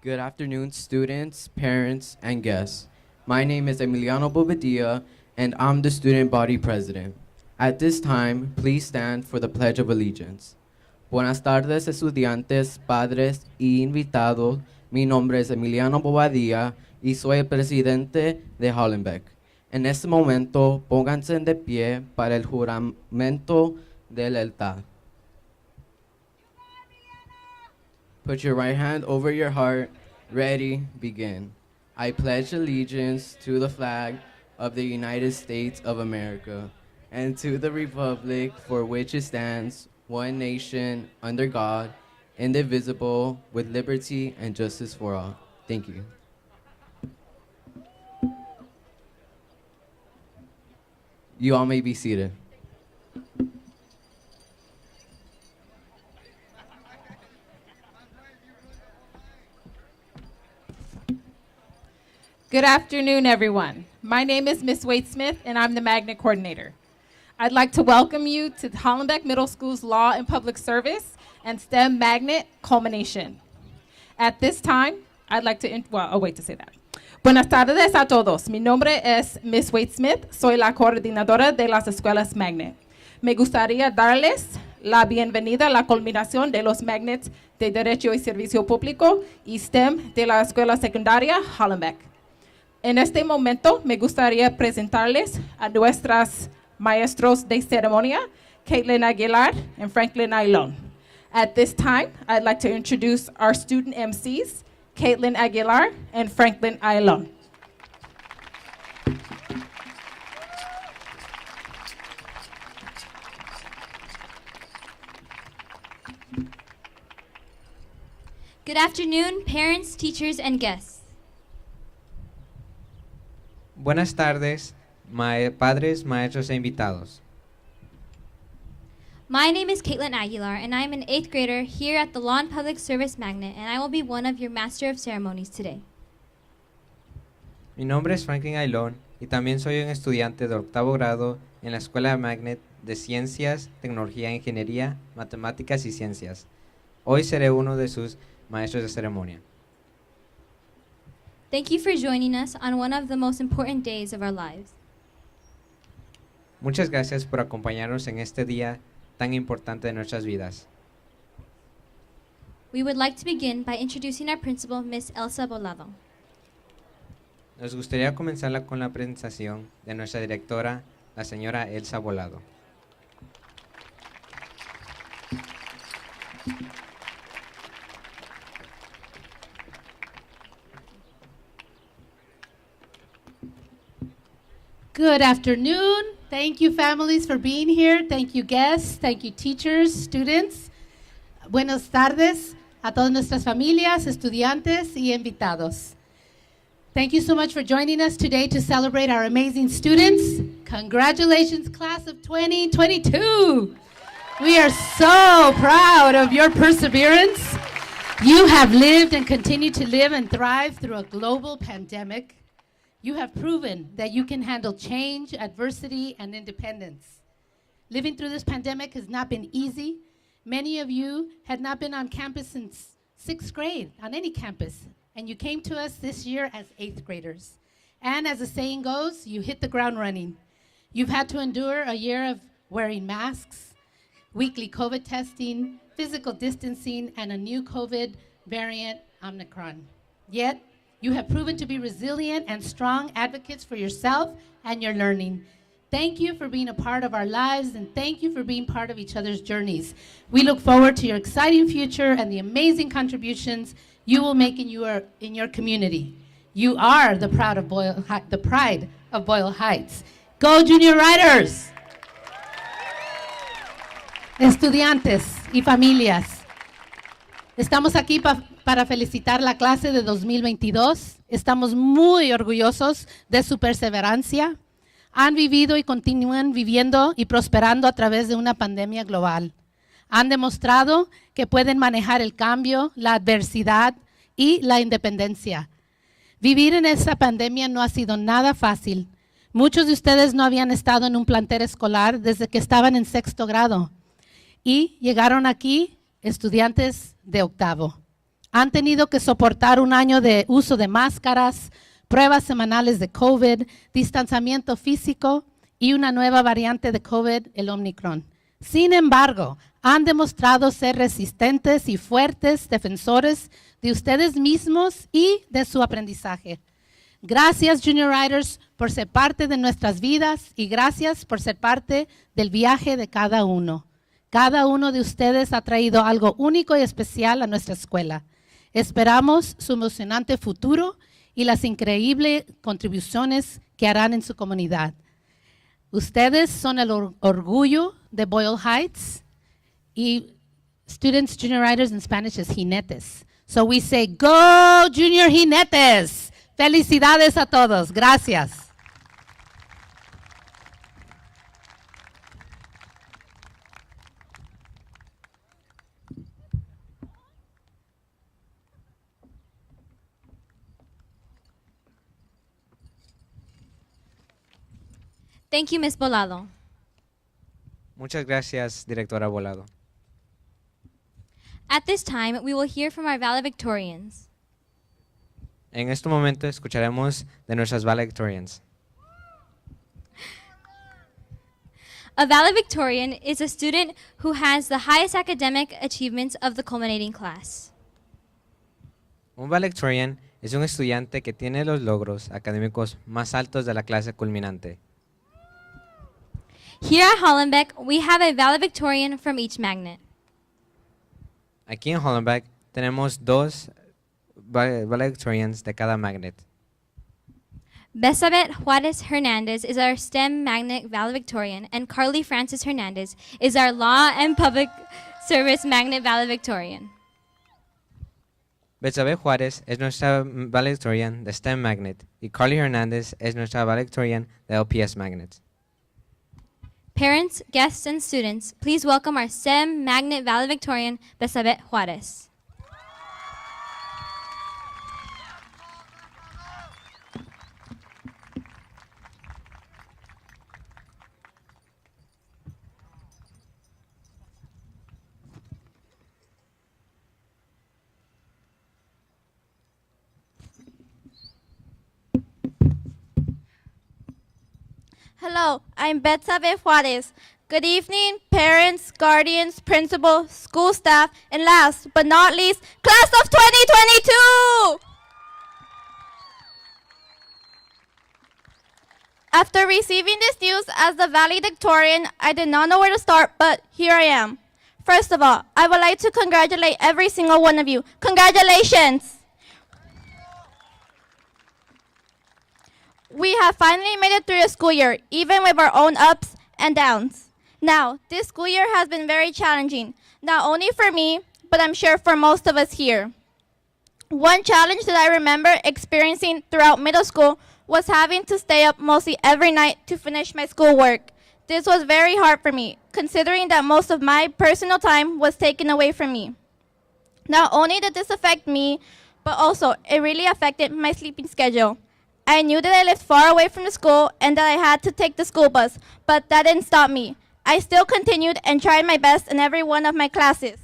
Good afternoon, students, parents, and guests. My name is Emiliano Bobadilla, and I'm the student body president. At this time, please stand for the Pledge of Allegiance. Buenas tardes, estudiantes, padres y invitados. Mi nombre es Emiliano Bobadilla y soy el presidente de Hollenbeck. En este momento, pónganse de pie para el juramento de lealtad. Put your right hand over your heart. Ready, begin. I pledge allegiance to the flag of the United States of America and to the republic for which it stands, one nation, under God, indivisible, with liberty and justice for all. Thank you. You all may be seated. Good afternoon, everyone. My name is Ms. Wade Smith, and I'm the Magnet Coordinator. I'd like to welcome you to Hollenbeck Middle School's Law and Public Service and STEM Magnet Culmination. At this time, I'd like to, wait to say that. Buenas tardes a todos. Mi nombre es Ms. Wade Smith. Soy la coordinadora de las escuelas Magnet. Me gustaría darles la bienvenida a la culminación de los Magnets de Derecho y Servicio Público y STEM de la Escuela Secundaria Hollenbeck. En este momento, me gustaría presentarles a nuestros maestros de ceremonia, Caitlin Aguilar and Franklin Ailon. At this time, I'd like to introduce our student MCs, Caitlin Aguilar and Franklin Ailon. Good afternoon, parents, teachers, and guests. Buenas tardes, padres, maestros e invitados. My name is Caitlin Aguilar, and I am an 8th grader here at the Law and Public Service Magnet, and I will be one of your Master of Ceremonies today. Mi nombre es Franklin Ailon y también soy un estudiante de 8º grado en la Escuela Magnet de Ciencias, Tecnología, Ingeniería, Matemáticas y Ciencias. Hoy seré uno de sus maestros de ceremonia. Thank you for joining us on one of the most important days of our lives. Muchas gracias por acompañarnos en este día tan importante de nuestras vidas. We would like to begin by introducing our principal, Ms. Elsa Bolado. Nos gustaría comenzar con la presentación de nuestra directora, la señora Elsa Bolado. Good afternoon. Thank you, families, for being here. Thank you, guests. Thank you, teachers, students. Buenas tardes a todas nuestras familias, estudiantes y invitados. Thank you so much for joining us today to celebrate our amazing students. Congratulations, class of 2022. We are so proud of your perseverance. You have lived and continue to live and thrive through a global pandemic. You have proven that you can handle change, adversity, and independence. Living through this pandemic has not been easy. Many of you had not been on campus since 6th grade, on any campus, and you came to us this year as 8th graders. And as the saying goes, you hit the ground running. You've had to endure a year of wearing masks, weekly COVID testing, physical distancing, and a new COVID variant, Omicron. Yet, you have proven to be resilient and strong advocates for yourself and your learning. Thank you for being a part of our lives, and thank you for being part of each other's journeys. We look forward to your exciting future and the amazing contributions you will make in your community. You are the pride of Boyle Heights. Go Junior Riders! Estudiantes y familias, estamos aquí para felicitar la clase de 2022. Estamos muy orgullosos de su perseverancia. Han vivido y continúan viviendo y prosperando a través de una pandemia global. Han demostrado que pueden manejar el cambio, la adversidad y la independencia. Vivir en esta pandemia no ha sido nada fácil. Muchos de ustedes no habían estado en un plantel escolar desde que estaban en 6º grado y llegaron aquí estudiantes de 8º. Han tenido que soportar un año de uso de máscaras, pruebas semanales de COVID, distanciamiento físico y una nueva variante de COVID, el Omicron. Sin embargo, han demostrado ser resistentes y fuertes defensores de ustedes mismos y de su aprendizaje. Gracias, Junior Writers, por ser parte de nuestras vidas y gracias por ser parte del viaje de cada uno. Cada uno de ustedes ha traído algo único y especial a nuestra escuela. Esperamos su emocionante futuro y las increíbles contribuciones que harán en su comunidad. Ustedes son el orgullo de Boyle Heights y students, Junior Writers in Spanish is jinetes. So we say, go Junior Jinetes. Felicidades a todos. Gracias. Thank you, Ms. Bolado. Muchas gracias, directora Volado. At this time, we will hear from our valedictorians. En este momento escucharemos de nuestras valedictorians. A valedictorian is a student who has the highest academic achievements of the culminating class. Un valedictorian es un estudiante que tiene los logros académicos más altos de la clase culminante. Here at Hollenbeck, we have a valedictorian from each magnet. Aquí en Hollenbeck tenemos dos valedictorians de cada magnet. Besabet Juarez Hernandez is our STEM magnet valedictorian, and Carly Francis Hernandez is our Law and Public Service magnet valedictorian. Betsabe Juárez es nuestra valedictorian de STEM magnet y Carly Hernández es nuestra valedictorian de LPS magnet. Parents, guests, and students, please welcome our STEM magnet valedictorian, Besabet Juarez. Hello, I'm Betsabe Juarez. Good evening, parents, guardians, principal, school staff, and last but not least, class of 2022! After receiving this news as the valedictorian, I did not know where to start, but here I am. First of all, I would like to congratulate every single one of you. Congratulations! We have finally made it through the school year, even with our own ups and downs. Now, this school year has been very challenging, not only for me, but I'm sure for most of us here. One challenge that I remember experiencing throughout middle school was having to stay up mostly every night to finish my schoolwork. This was very hard for me, considering that most of my personal time was taken away from me. Not only did this affect me, but also it really affected my sleeping schedule. I knew that I lived far away from the school and that I had to take the school bus, but that didn't stop me. I still continued and tried my best in every one of my classes.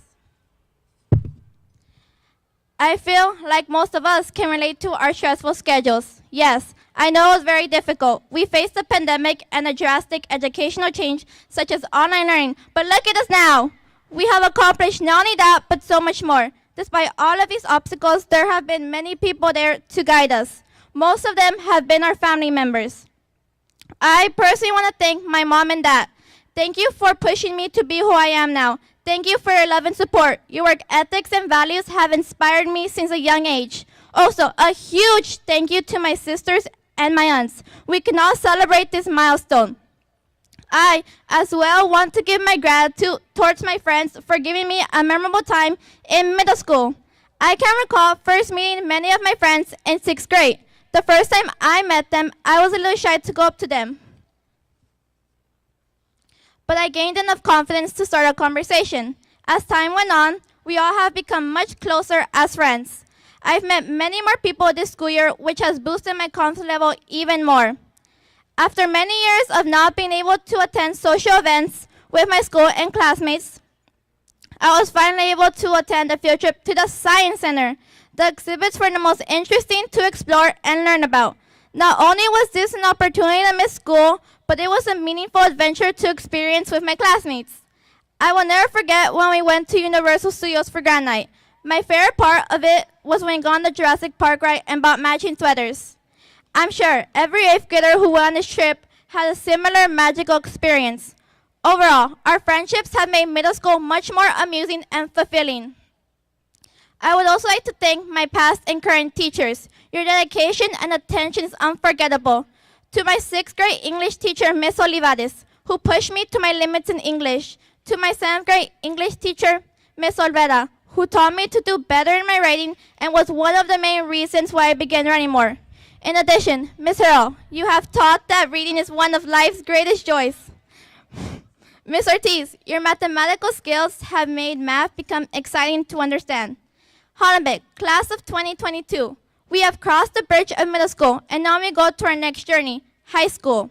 I feel like most of us can relate to our stressful schedules. Yes, I know it was very difficult. We faced the pandemic and a drastic educational change such as online learning, but look at us now. We have accomplished not only that, but so much more. Despite all of these obstacles, there have been many people there to guide us. Most of them have been our family members. I personally want to thank my mom and dad. Thank you for pushing me to be who I am now. Thank you for your love and support. Your work ethics and values have inspired me since a young age. Also, a huge thank you to my sisters and my aunts. We cannot celebrate this milestone. I, as well, want to give my gratitude towards my friends for giving me a memorable time in middle school. I can recall first meeting many of my friends in 6th grade. The first time I met them, I was a little shy to go up to them. But I gained enough confidence to start a conversation. As time went on, we all have become much closer as friends. I've met many more people this school year, which has boosted my confidence level even more. After many years of not being able to attend social events with my school and classmates, I was finally able to attend a field trip to the Science Center. The exhibits were the most interesting to explore and learn about. Not only was this an opportunity to miss school, but it was a meaningful adventure to experience with my classmates. I will never forget when we went to Universal Studios for Grand Night. My favorite part of it was when we got on the Jurassic Park ride and bought matching sweaters. I'm sure every 8th grader who went on this trip had a similar magical experience. Overall, our friendships have made middle school much more amusing and fulfilling. I would also like to thank my past and current teachers. Your dedication and attention is unforgettable. To my 6th grade English teacher, Miss Olivares, who pushed me to my limits in English. To my 7th grade English teacher, Miss Olvera, who taught me to do better in my writing and was one of the main reasons why I began writing more. In addition, Miss Earl, you have taught that reading is one of life's greatest joys. Miss Ortiz, your mathematical skills have made math become exciting to understand. Hollenbeck, class of 2022, we have crossed the bridge of middle school and now we go to our next journey, high school.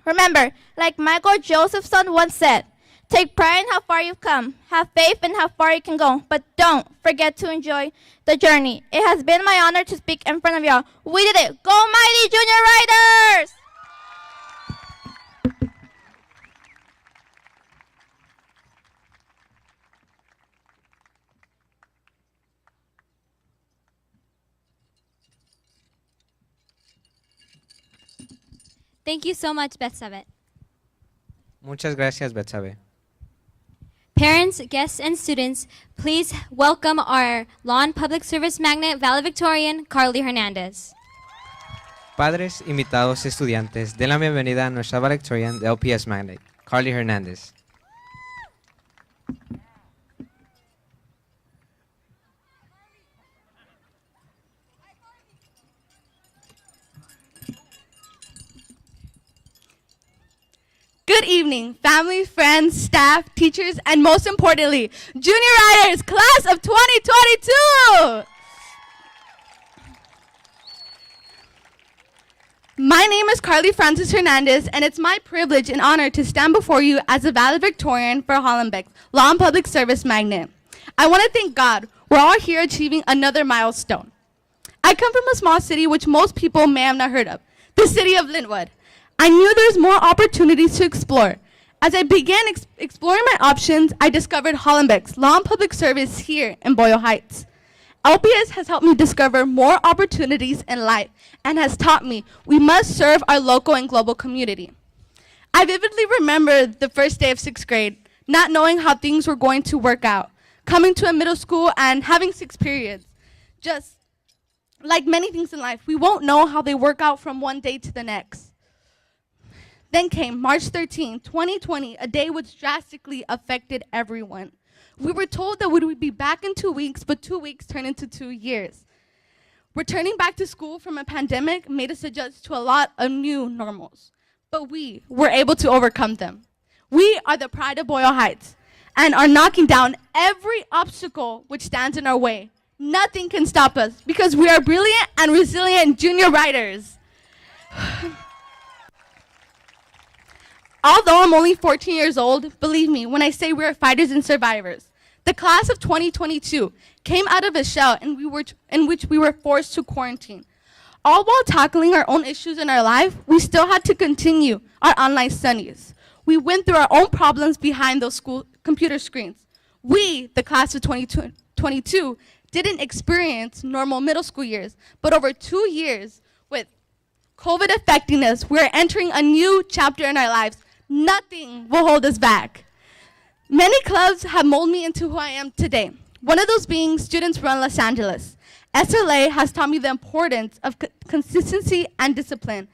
Remember, like Michael Josephson once said, take pride in how far you've come, have faith in how far you can go, but don't forget to enjoy the journey. It has been my honor to speak in front of y'all. We did it! Go Mighty Junior Riders! Thank you so much, Betsabe. Muchas gracias, Betsabe. Parents, guests, and students, please welcome our Law and Public Service Magnet Valedictorian, Carly Hernandez. Padres, invitados, estudiantes, den la bienvenida a nuestra Valedictorian de LPS Magnet, Carly Hernandez. Good evening, family, friends, staff, teachers, and most importantly, junior riders, class of 2022! My name is Carly Francis Hernandez, and it's my privilege and honor to stand before you as a valedictorian for Hollenbeck, Law and Public Service Magnet. I want to thank God we're all here achieving another milestone. I come from a small city which most people may have not heard of, the city of Linwood. I knew there's more opportunities to explore. As I began exploring my options, I discovered Hollenbeck's Law and Public Service here in Boyle Heights. LPS has helped me discover more opportunities in life and has taught me we must serve our local and global community. I vividly remember the first day of 6th grade, not knowing how things were going to work out, coming to a middle school and having 6 periods. Just like many things in life, we won't know how they work out from one day to the next. Then came March 13, 2020, a day which drastically affected everyone. We were told that we would be back in 2 weeks, but 2 weeks turned into 2 years. Returning back to school from a pandemic made us adjust to a lot of new normals, but we were able to overcome them. We are the pride of Boyle Heights and are knocking down every obstacle which stands in our way. Nothing can stop us because we are brilliant and resilient junior riders. Although I'm only 14 years old, believe me when I say we are fighters and survivors. The class of 2022 came out of a shell in which we were forced to quarantine. All while tackling our own issues in our life, we still had to continue our online studies. We went through our own problems behind those school computer screens. We, the class of 2022, didn't experience normal middle school years, but over 2 years with COVID affecting us, we're entering a new chapter in our lives. Nothing will hold us back. Many clubs have molded me into who I am today. One of those being Students Run Los Angeles. SLA has taught me the importance of consistency and discipline.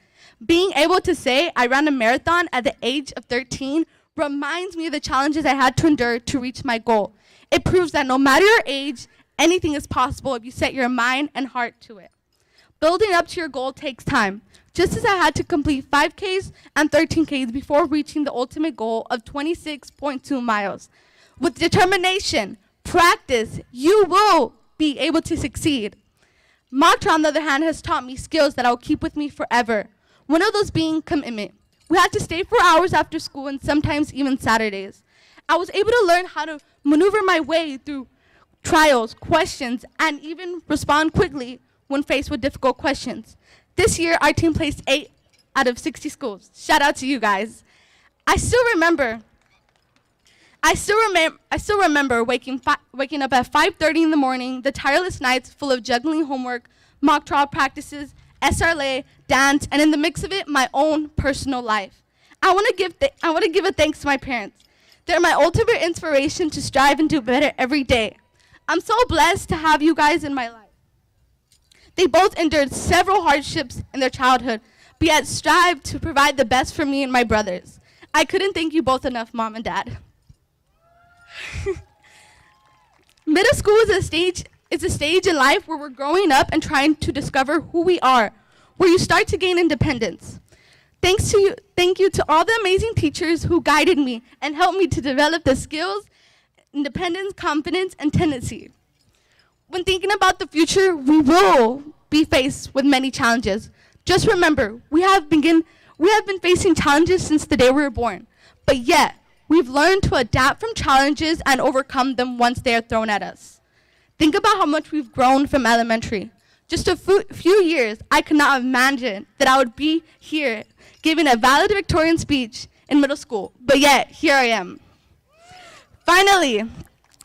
Being able to say I ran a marathon at the age of 13 reminds me of the challenges I had to endure to reach my goal. It proves that no matter your age, anything is possible if you set your mind and heart to it. Building up to your goal takes time. Just as I had to complete 5Ks and 13Ks before reaching the ultimate goal of 26.2 miles. With determination, practice, you will be able to succeed. Mantra, on the other hand, has taught me skills that I will keep with me forever. One of those being commitment. We had to stay for hours after school and sometimes even Saturdays. I was able to learn how to maneuver my way through trials, questions, and even respond quickly when faced with difficult questions. This year, our team placed 8 out of 60 schools. Shout out to you guys. I still remember waking up at 5:30 in the morning, the tireless nights full of juggling homework, mock trial practices, SRLA, dance, and in the mix of it, my own personal life. I want to give a thanks to my parents. They're my ultimate inspiration to strive and do better every day. I'm so blessed to have you guys in my life. They both endured several hardships in their childhood, but yet strived to provide the best for me and my brothers. I couldn't thank you both enough, Mom and Dad. Middle school is a stage in life where we're growing up and trying to discover who we are, where you start to gain independence. Thank you to all the amazing teachers who guided me and helped me to develop the skills, independence, confidence, and tendency. When thinking about the future, we will be faced with many challenges. Just remember, we have been facing challenges since the day we were born, but yet we've learned to adapt from challenges and overcome them once they are thrown at us. Think about how much we've grown from elementary. Just a few years, I could not imagine that I would be here giving a valedictorian speech in middle school, but yet here I am. Finally, I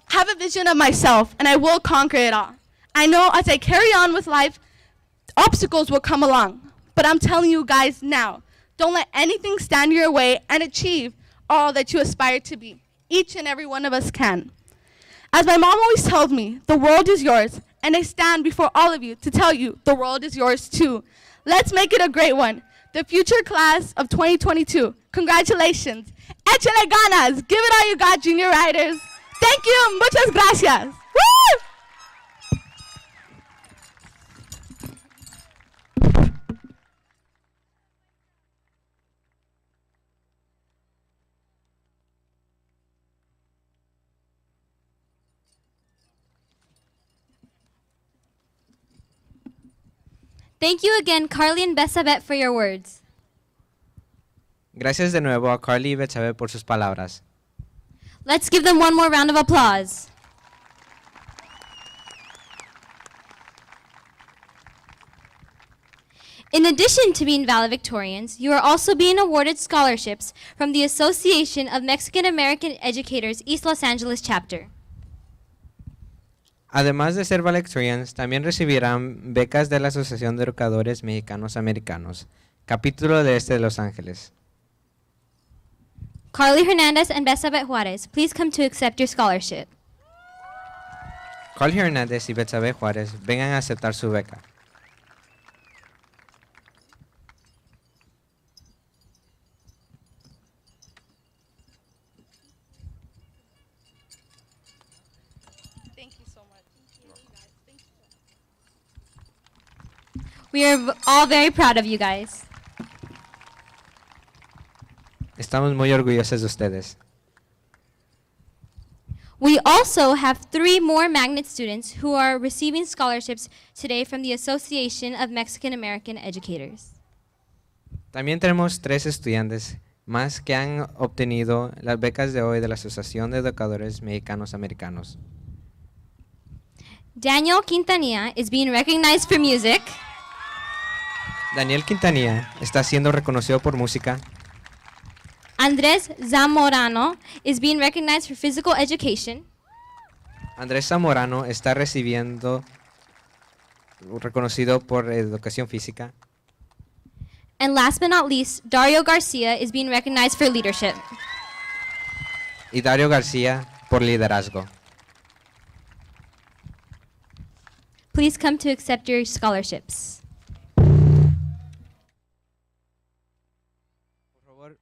have a vision of myself, and I will conquer it all. I know as I carry on with life, obstacles will come along, but I'm telling you guys now, don't let anything stand in your way and achieve all that you aspire to be. Each and every one of us can. As my mom always tells me, the world is yours, and I stand before all of you to tell you the world is yours too. Let's make it a great one. The future class of 2022, congratulations. Échale ganas. Give it all you got, junior riders. Thank you. Muchas gracias. Woo! Thank you again, Carly and Besabet, for your words. Gracias de nuevo a Carly y Betsabe por sus palabras. Let's give them one more round of applause. In addition to being valedictorians, you are also being awarded scholarships from the Association of Mexican American Educators East Los Angeles chapter. Además de ser valedictorians, también recibirán becas de la Asociación de Educadores Mexicanos Americanos, capítulo del este de Los Ángeles. Carly Hernandez and Besabet Juarez, please come to accept your scholarship. Carly Hernández y Betsabe Juárez, vengan a aceptar su beca. Thank you so much. We are all very proud of you guys. Estamos muy orgullosos de ustedes. We also have 3 more magnet students who are receiving scholarships today from the Association of Mexican American Educators. También tenemos 3 estudiantes más que han obtenido las becas de hoy de la Asociación de Educadores Mexicanos Americanos. Daniel Quintanilla is being recognized for music. Daniel Quintanilla está siendo reconocido por música. Andrés Zamorano is being recognized for physical education. Andrés Zamorano está reconocido por educación física. And last but not least, Dario Garcia is being recognized for leadership. Y Dario García por liderazgo. Please come to accept your scholarships. Por favor.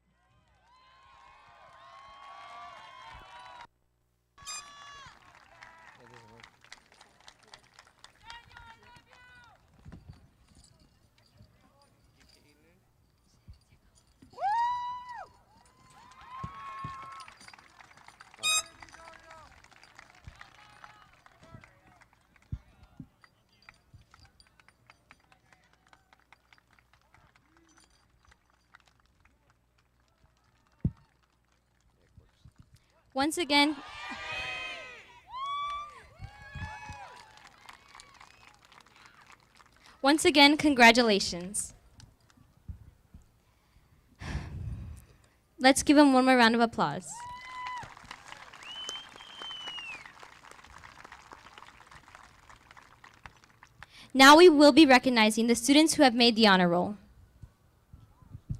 Once again, congratulations. Let's give them one more round of applause. Now we will be recognizing the students who have made the honor roll.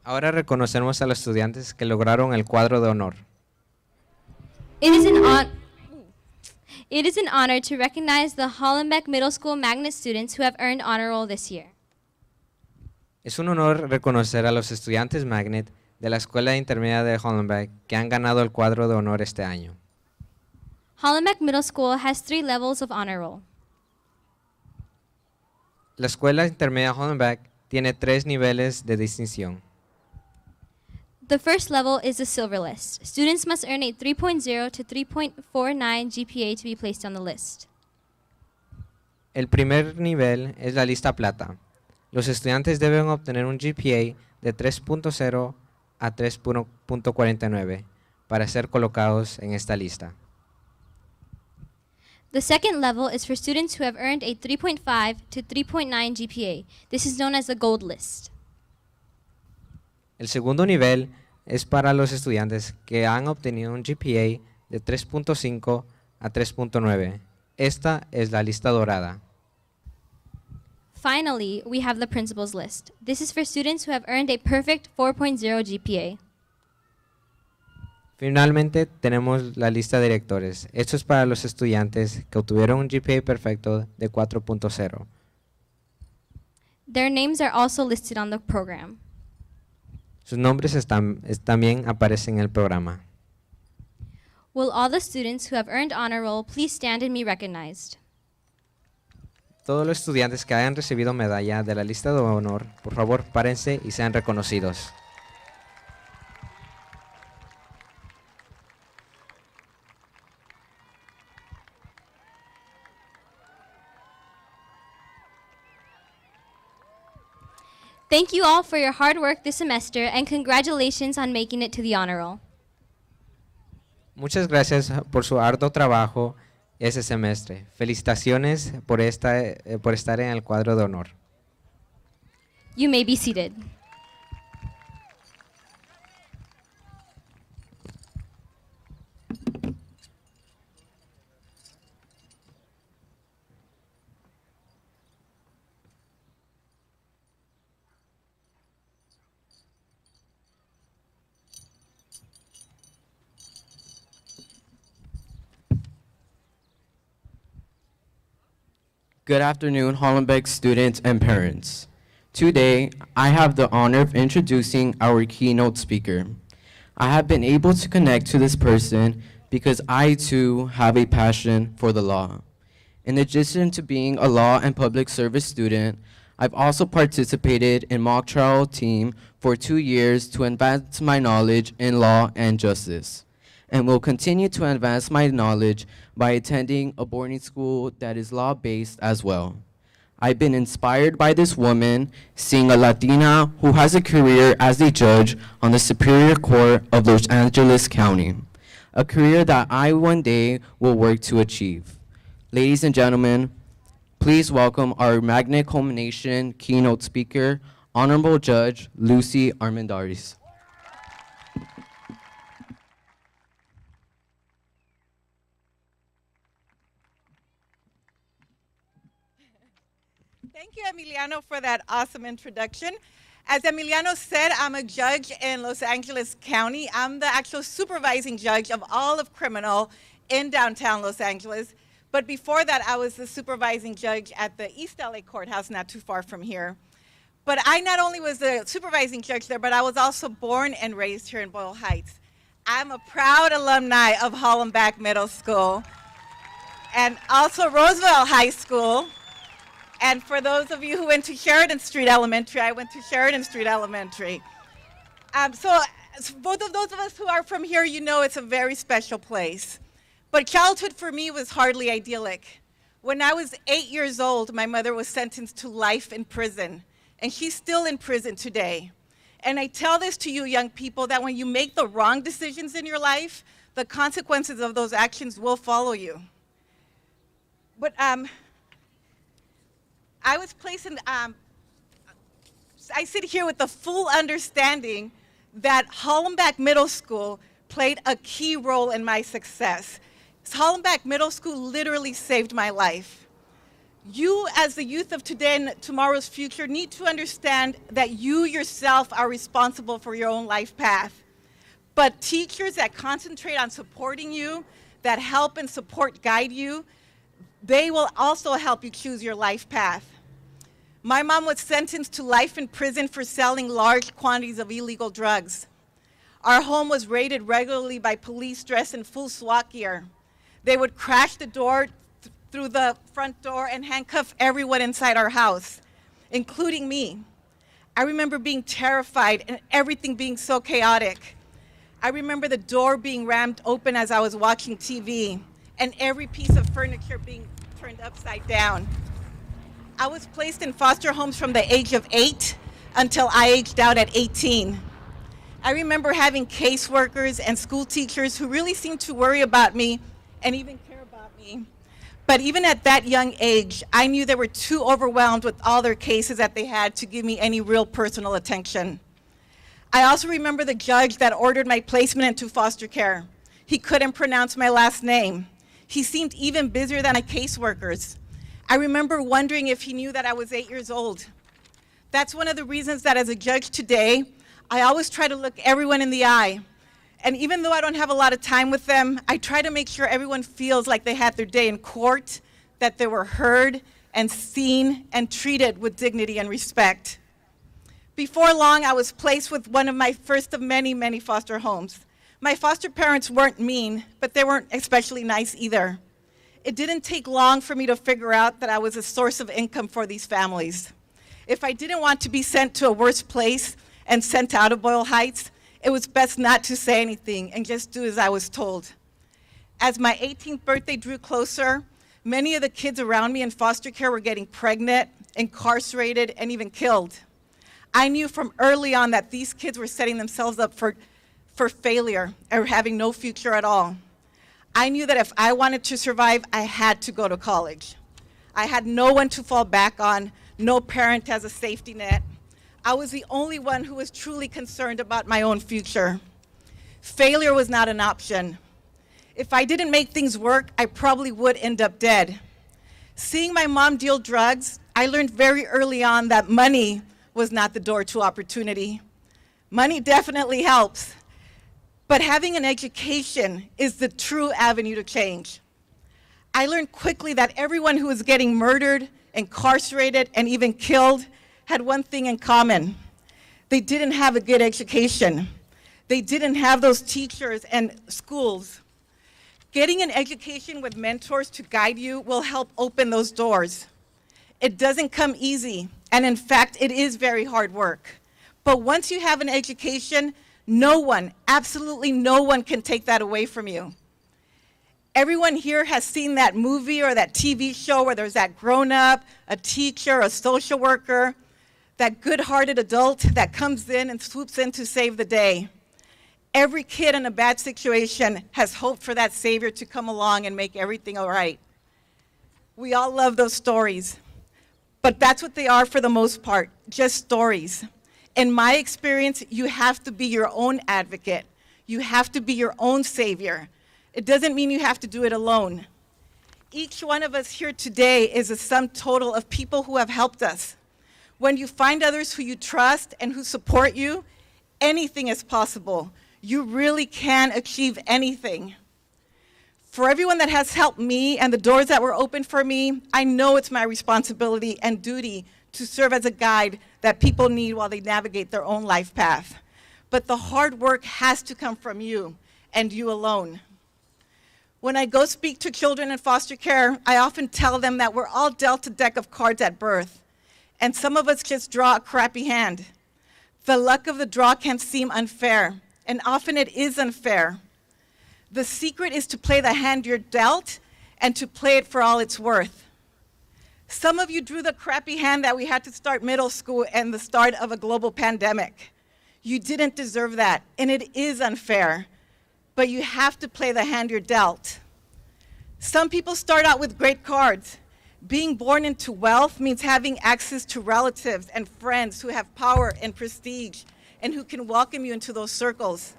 Ahora reconocemos a los estudiantes que lograron el cuadro de honor. It is an honor to recognize the Hollenbeck Middle School Magnet students who have earned honor roll this year. Es un honor reconocer a los estudiantes Magnet de la Escuela Intermedia de Hollenbeck que han ganado el cuadro de honor este año. Hollenbeck Middle School has 3 levels of honor roll. La Escuela Intermedia Hollenbeck tiene 3 niveles de distinción. The first level is the silver list. Students must earn a 3.0 to 3.49 GPA to be placed on the list. El primer nivel es la lista plata. Los estudiantes deben obtener un GPA de 3.0 a 3.49 para ser colocados en esta lista. The second level is for students who have earned a 3.5 to 3.9 GPA. This is known as the gold list. El segundo nivel es para los estudiantes que han obtenido un GPA de 3.5 a 3.9. Esta es la lista dorada. Finally, we have the principal's list. This is for students who have earned a perfect 4.0 GPA. Finalmente tenemos la lista de directores. Esto es para los estudiantes que obtuvieron un GPA perfecto de 4.0. Their names are also listed on the program. Sus nombres también aparecen en el programa. Will all the students who have earned honor roll please stand and be recognized? Todos los estudiantes que hayan recibido medalla de la lista de honor, por favor, párense y sean reconocidos. Thank you all for your hard work this semester and congratulations on making it to the honor roll. Muchas gracias por su arduo trabajo ese semestre. Felicitaciones por estar en el cuadro de honor. You may be seated. Good afternoon, Hollenbeck students and parents. Today, I have the honor of introducing our keynote speaker. I have been able to connect to this person because I too have a passion for the law. In addition to being a law and public service student, I've also participated in mock trial team for 2 years to advance my knowledge in law and justice, and will continue to advance my knowledge by attending a boarding school that is law-based as well. I've been inspired by this woman, seeing a Latina who has a career as a judge on the Superior Court of Los Angeles County, a career that I one day will work to achieve. Ladies and gentlemen, please welcome our Magnet Culmination keynote speaker, Honorable Judge Lucy Armendariz. Thank you, Emiliano, for that awesome introduction. As Emiliano said, I'm a judge in Los Angeles County. I'm the actual supervising judge of all of criminal in downtown Los Angeles. But before that, I was the supervising judge at the East LA courthouse, not too far from here. But I not only was the supervising judge there, but I was also born and raised here in Boyle Heights. I'm a proud alumni of Hollenbeck Middle School and also Roosevelt High School. And for those of you who went to Sheridan Street Elementary, I went to Sheridan Street Elementary. So both of those of us who are from here, you know it's a very special place. But childhood for me was hardly idyllic. When I was 8 years old, my mother was sentenced to life in prison, and she's still in prison today. And I tell this to you young people that when you make the wrong decisions in your life, the consequences of those actions will follow you. But I was placed in, I sit here with the full understanding that Hollenbeck Middle School played a key role in my success. Hollenbeck Middle School literally saved my life. You, as the youth of today and tomorrow's future, need to understand that you yourself are responsible for your own life path. But teachers that concentrate on supporting you, that help and support guide you, they will also help you choose your life path. My mom was sentenced to life in prison for selling large quantities of illegal drugs. Our home was raided regularly by police dressed in full SWAT gear. They would crash the door through the front door and handcuff everyone inside our house, including me. I remember being terrified and everything being so chaotic. I remember the door being rammed open as I was watching TV and every piece of furniture being turned upside down. I was placed in foster homes from the age of 8 until I aged out at 18. I remember having caseworkers and school teachers who really seemed to worry about me and even care about me. But even at that young age, I knew they were too overwhelmed with all their cases that they had to give me any real personal attention. I also remember the judge that ordered my placement into foster care. He couldn't pronounce my last name. He seemed even busier than a caseworker's. I remember wondering if he knew that I was 8 years old. That's one of the reasons that as a judge today, I always try to look everyone in the eye. And even though I don't have a lot of time with them, I try to make sure everyone feels like they had their day in court, that they were heard and seen and treated with dignity and respect. Before long, I was placed with one of my first of many, many foster homes. My foster parents weren't mean, but they weren't especially nice either. It didn't take long for me to figure out that I was a source of income for these families. If I didn't want to be sent to a worse place and sent out of Boyle Heights, it was best not to say anything and just do as I was told. As my 18th birthday drew closer, many of the kids around me in foster care were getting pregnant, incarcerated, and even killed. I knew from early on that these kids were setting themselves up for failure or having no future at all. I knew that if I wanted to survive, I had to go to college. I had no one to fall back on, no parent as a safety net. I was the only one who was truly concerned about my own future. Failure was not an option. If I didn't make things work, I probably would end up dead. Seeing my mom deal drugs, I learned very early on that money was not the door to opportunity. Money definitely helps, but having an education is the true avenue to change. I learned quickly that everyone who was getting murdered, incarcerated, and even killed had one thing in common. They didn't have a good education. They didn't have those teachers and schools. Getting an education with mentors to guide you will help open those doors. It doesn't come easy, and in fact, it is very hard work. But once you have an education, no one, absolutely no one can take that away from you. Everyone here has seen that movie or that TV show where there's that grown-up, a teacher, a social worker, that good-hearted adult that comes in and swoops in to save the day. Every kid in a bad situation has hoped for that savior to come along and make everything all right. We all love those stories, but that's what they are for the most part, just stories. In my experience, you have to be your own advocate. You have to be your own savior. It doesn't mean you have to do it alone. Each one of us here today is a sum total of people who have helped us. When you find others who you trust and who support you, anything is possible. You really can achieve anything. For everyone that has helped me and the doors that were opened for me, I know it's my responsibility and duty to serve as a guide that people need while they navigate their own life path. But the hard work has to come from you and you alone. When I go speak to children in foster care, I often tell them that we're all dealt a deck of cards at birth, and some of us just draw a crappy hand. The luck of the draw can seem unfair, and often it is unfair. The secret is to play the hand you're dealt and to play it for all it's worth. Some of you drew the crappy hand that we had to start middle school and the start of a global pandemic. You didn't deserve that, and it is unfair, but you have to play the hand you're dealt. Some people start out with great cards. Being born into wealth means having access to relatives and friends who have power and prestige and who can welcome you into those circles.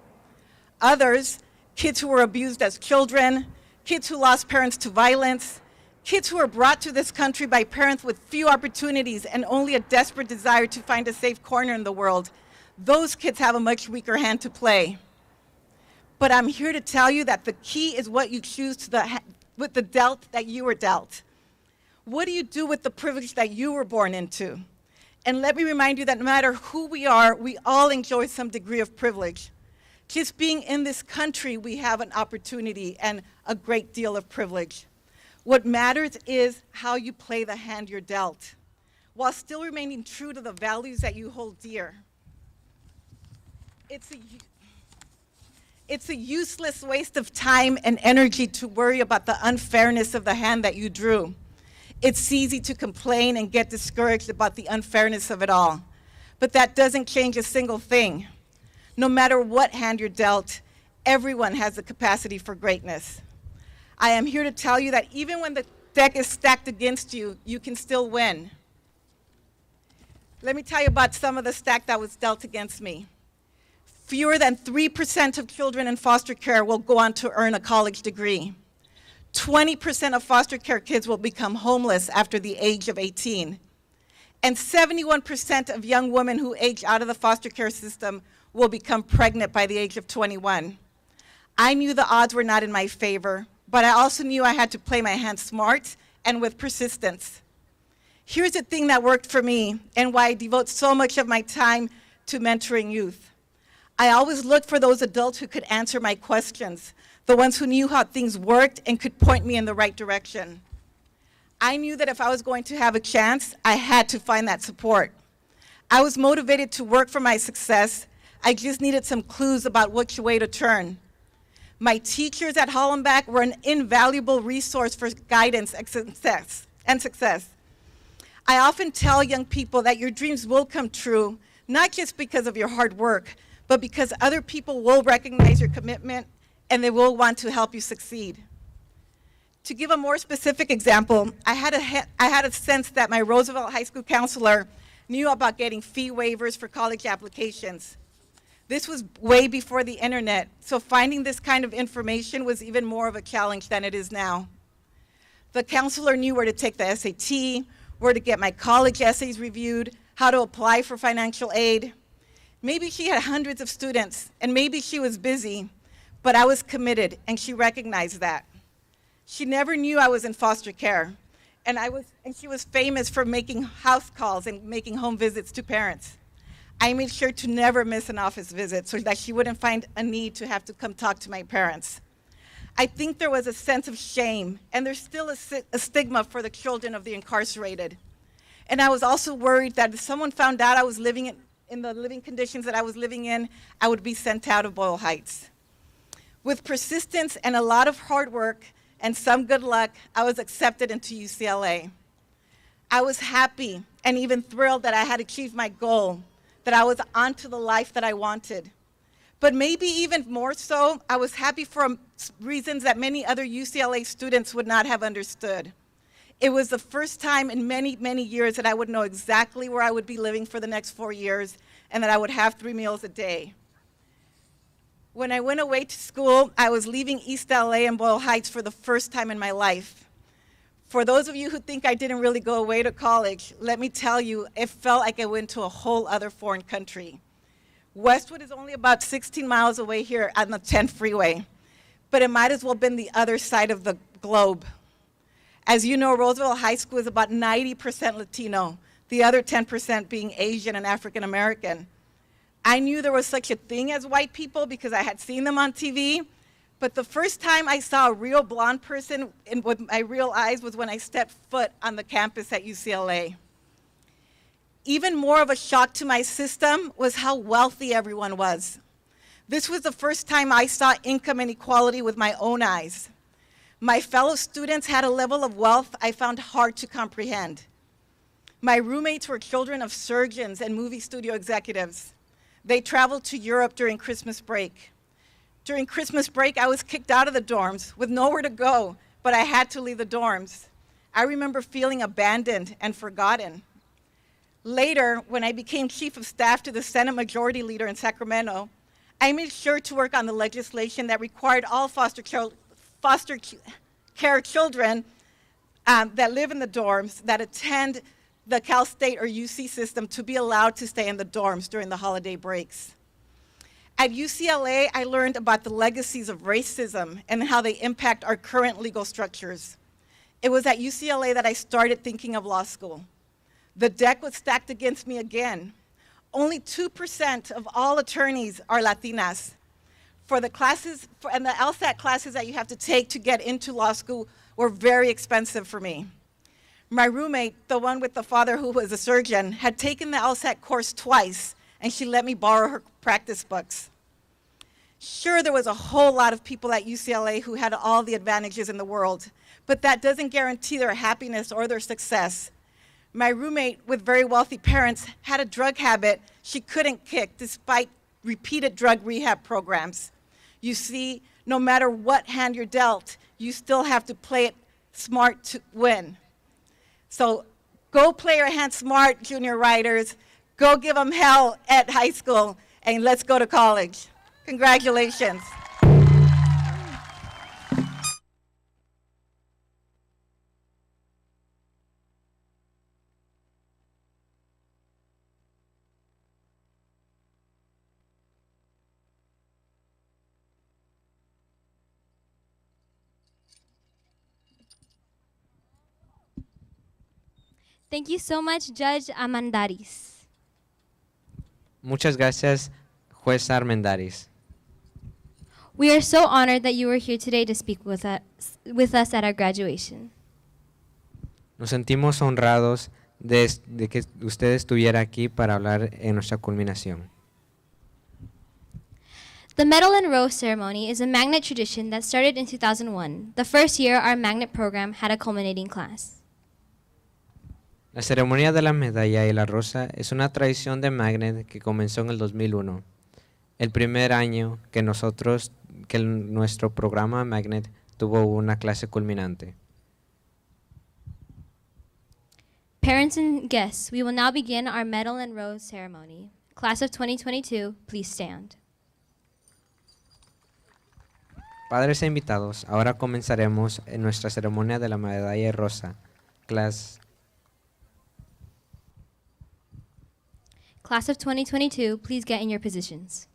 Others, kids who were abused as children, kids who lost parents to violence, kids who were brought to this country by parents with few opportunities and only a desperate desire to find a safe corner in the world, those kids have a much weaker hand to play. But I'm here to tell you that the key is what you choose with the dealt that you were dealt. What do you do with the privilege that you were born into? And let me remind you that no matter who we are, we all enjoy some degree of privilege. Just being in this country, we have an opportunity and a great deal of privilege. What matters is how you play the hand you're dealt, while still remaining true to the values that you hold dear. It's a useless waste of time and energy to worry about the unfairness of the hand that you drew. It's easy to complain and get discouraged about the unfairness of it all, but that doesn't change a single thing. No matter what hand you're dealt, everyone has the capacity for greatness. I am here to tell you that even when the deck is stacked against you, you can still win. Let me tell you about some of the stack that was dealt against me. Fewer than 3% of children in foster care will go on to earn a college degree. 20% of foster care kids will become homeless after the age of 18. And 71% of young women who age out of the foster care system will become pregnant by the age of 21. I knew the odds were not in my favor, but I also knew I had to play my hand smart and with persistence. Here's the thing that worked for me and why I devote so much of my time to mentoring youth. I always looked for those adults who could answer my questions, the ones who knew how things worked and could point me in the right direction. I knew that if I was going to have a chance, I had to find that support. I was motivated to work for my success. I just needed some clues about which way to turn. My teachers at Hollenbeck were an invaluable resource for guidance and success. I often tell young people that your dreams will come true, not just because of your hard work, but because other people will recognize your commitment and they will want to help you succeed. To give a more specific example, I had a sense that my Roosevelt High School counselor knew about getting fee waivers for college applications. This was way before the internet, so finding this kind of information was even more of a challenge than it is now. The counselor knew where to take the SAT, where to get my college essays reviewed, how to apply for financial aid. Maybe she had hundreds of students, and maybe she was busy, but I was committed, and she recognized that. She never knew I was in foster care, and she was famous for making house calls and making home visits to parents. I made sure to never miss an office visit so that she wouldn't find a need to have to come talk to my parents. I think there was a sense of shame, and there's still a stigma for the children of the incarcerated. And I was also worried that if someone found out I was living in the living conditions that I was living in, I would be sent out of Boyle Heights. With persistence and a lot of hard work and some good luck, I was accepted into UCLA. I was happy and even thrilled that I had achieved my goal, that I was onto the life that I wanted. But maybe even more so, I was happy for reasons that many other UCLA students would not have understood. It was the first time in many, many years that I would know exactly where I would be living for the next 4 years and that I would have 3 meals a day. When I went away to school, I was leaving East LA and Boyle Heights for the first time in my life. For those of you who think I didn't really go away to college, let me tell you, it felt like I went to a whole other foreign country. Westwood is only about 16 miles away here on the 10 freeway, but it might as well have been the other side of the globe. As you know, Roosevelt High School is about 90% Latino, the other 10% being Asian and African American. I knew there was such a thing as white people because I had seen them on TV, but the first time I saw a real blonde person with my real eyes was when I stepped foot on the campus at UCLA. Even more of a shock to my system was how wealthy everyone was. This was the first time I saw income inequality with my own eyes. My fellow students had a level of wealth I found hard to comprehend. My roommates were children of surgeons and movie studio executives. They traveled to Europe during Christmas break. During Christmas break, I was kicked out of the dorms with nowhere to go, but I had to leave the dorms. I remember feeling abandoned and forgotten. Later, when I became chief of staff to the Senate Majority Leader in Sacramento, I made sure to work on the legislation that required all foster care children that live in the dorms, that attend the Cal State or UC system, to be allowed to stay in the dorms during the holiday breaks. At UCLA, I learned about the legacies of racism and how they impact our current legal structures. It was at UCLA that I started thinking of law school. The deck was stacked against me again. Only 2% of all attorneys are Latinas. For the classes, and the LSAT classes that you have to take to get into law school were very expensive for me. My roommate, the one with the father who was a surgeon, had taken the LSAT course twice, and she let me borrow her practice books. Sure, there was a whole lot of people at UCLA who had all the advantages in the world, but that doesn't guarantee their happiness or their success. My roommate with very wealthy parents had a drug habit she couldn't kick despite repeated drug rehab programs. You see, no matter what hand you're dealt, you still have to play it smart to win. So go play your hand smart, junior writers. Go give them hell at high school, and let's go to college. Congratulations. Thank you so much, Judge Amandaris. Muchas gracias, Juez Armendaris. We are so honored that you were here today to speak with us at our graduation. Nos sentimos honrados de que usted estuviera aquí para hablar en nuestra culminación. The Medal and Rose ceremony is a magnet tradition that started in 2001, the first year our magnet program had a culminating class. La ceremonia de la medalla y la rosa es una tradición de Magnet que comenzó en el 2001, el primer año que nuestro programa Magnet tuvo una clase culminante. Parents and guests, we will now begin our Medal and Rose ceremony. Class of 2022, please stand. Padres e invitados, ahora comenzaremos en nuestra ceremonia de la medalla rosa. Class of 2022, please get in your positions.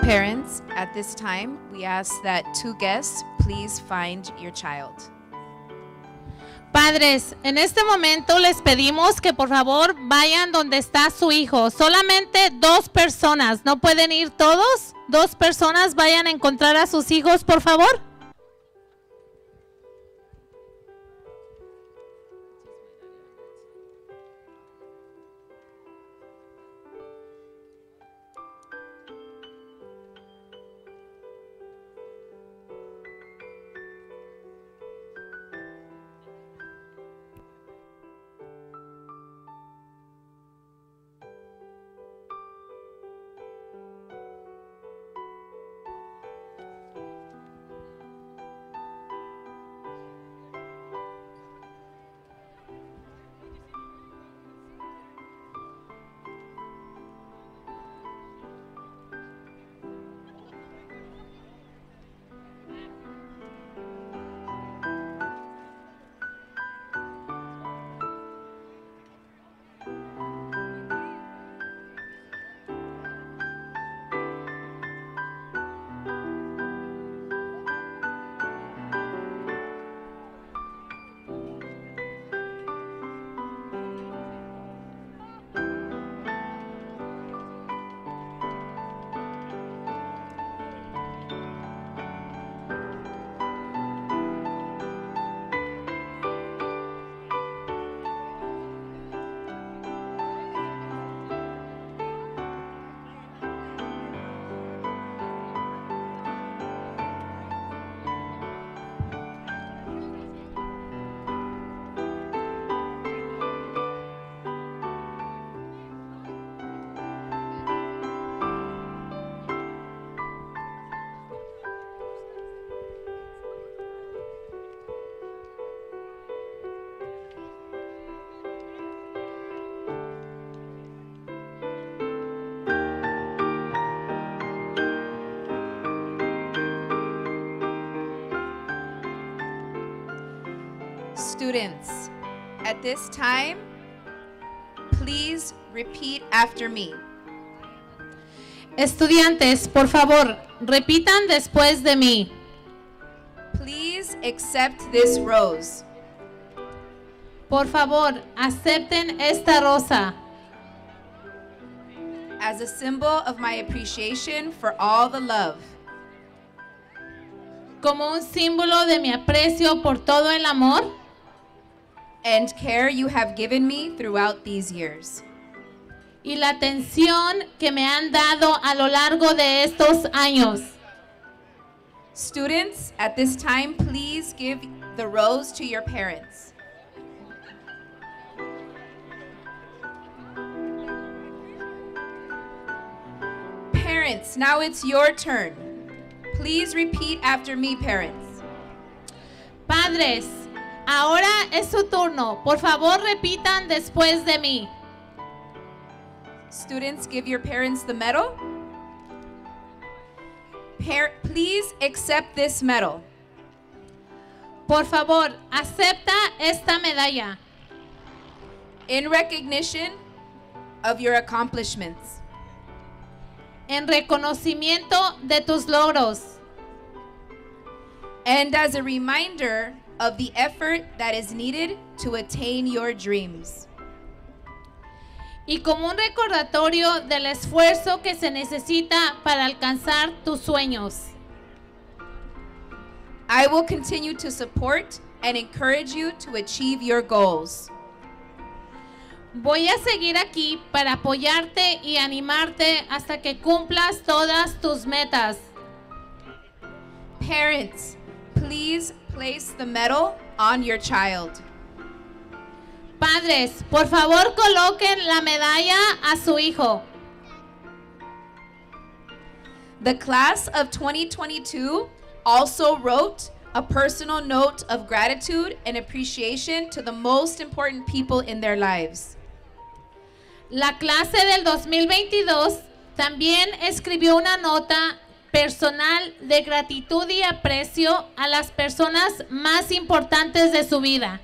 Parents, at this time, we ask that 2 guests please find your child. Padres, en este momento les pedimos que por favor vayan donde está su hijo. Solamente 2 personas, ¿no pueden ir todos? 2 personas vayan a encontrar a sus hijos, por favor. Students, at this time, please repeat after me. Estudiantes, por favor, repitan después de mí. Please accept this rose Por favor, acepten esta rosa as a symbol of my appreciation for all the love, como un símbolo de mi aprecio por todo el amor and care you have given me throughout these years. y la atención que me han dado a lo largo de estos años. Students, at this time, please give the rose to your parents. Parents, now it's your turn. Please repeat after me, parents. Padres, ahora es su turno. Por favor, repitan después de mí. Students, give your parents the medal. Please accept this medal Por favor, acepta esta medalla in recognition of your accomplishments en reconocimiento de tus logros and as a reminder of the effort that is needed to attain your dreams. y como un recordatorio del esfuerzo que se necesita para alcanzar tus sueños. I will continue to support and encourage you to achieve your goals. Voy a seguir aquí para apoyarte y animarte hasta que cumplas todas tus metas. Parents, please place the medal on your child. Padres, por favor coloquen la medalla a su hijo. The class of 2022 also wrote a personal note of gratitude and appreciation to the most important people in their lives. La clase del 2022 también escribió una nota personal de gratitud y aprecio a las personas más importantes de su vida.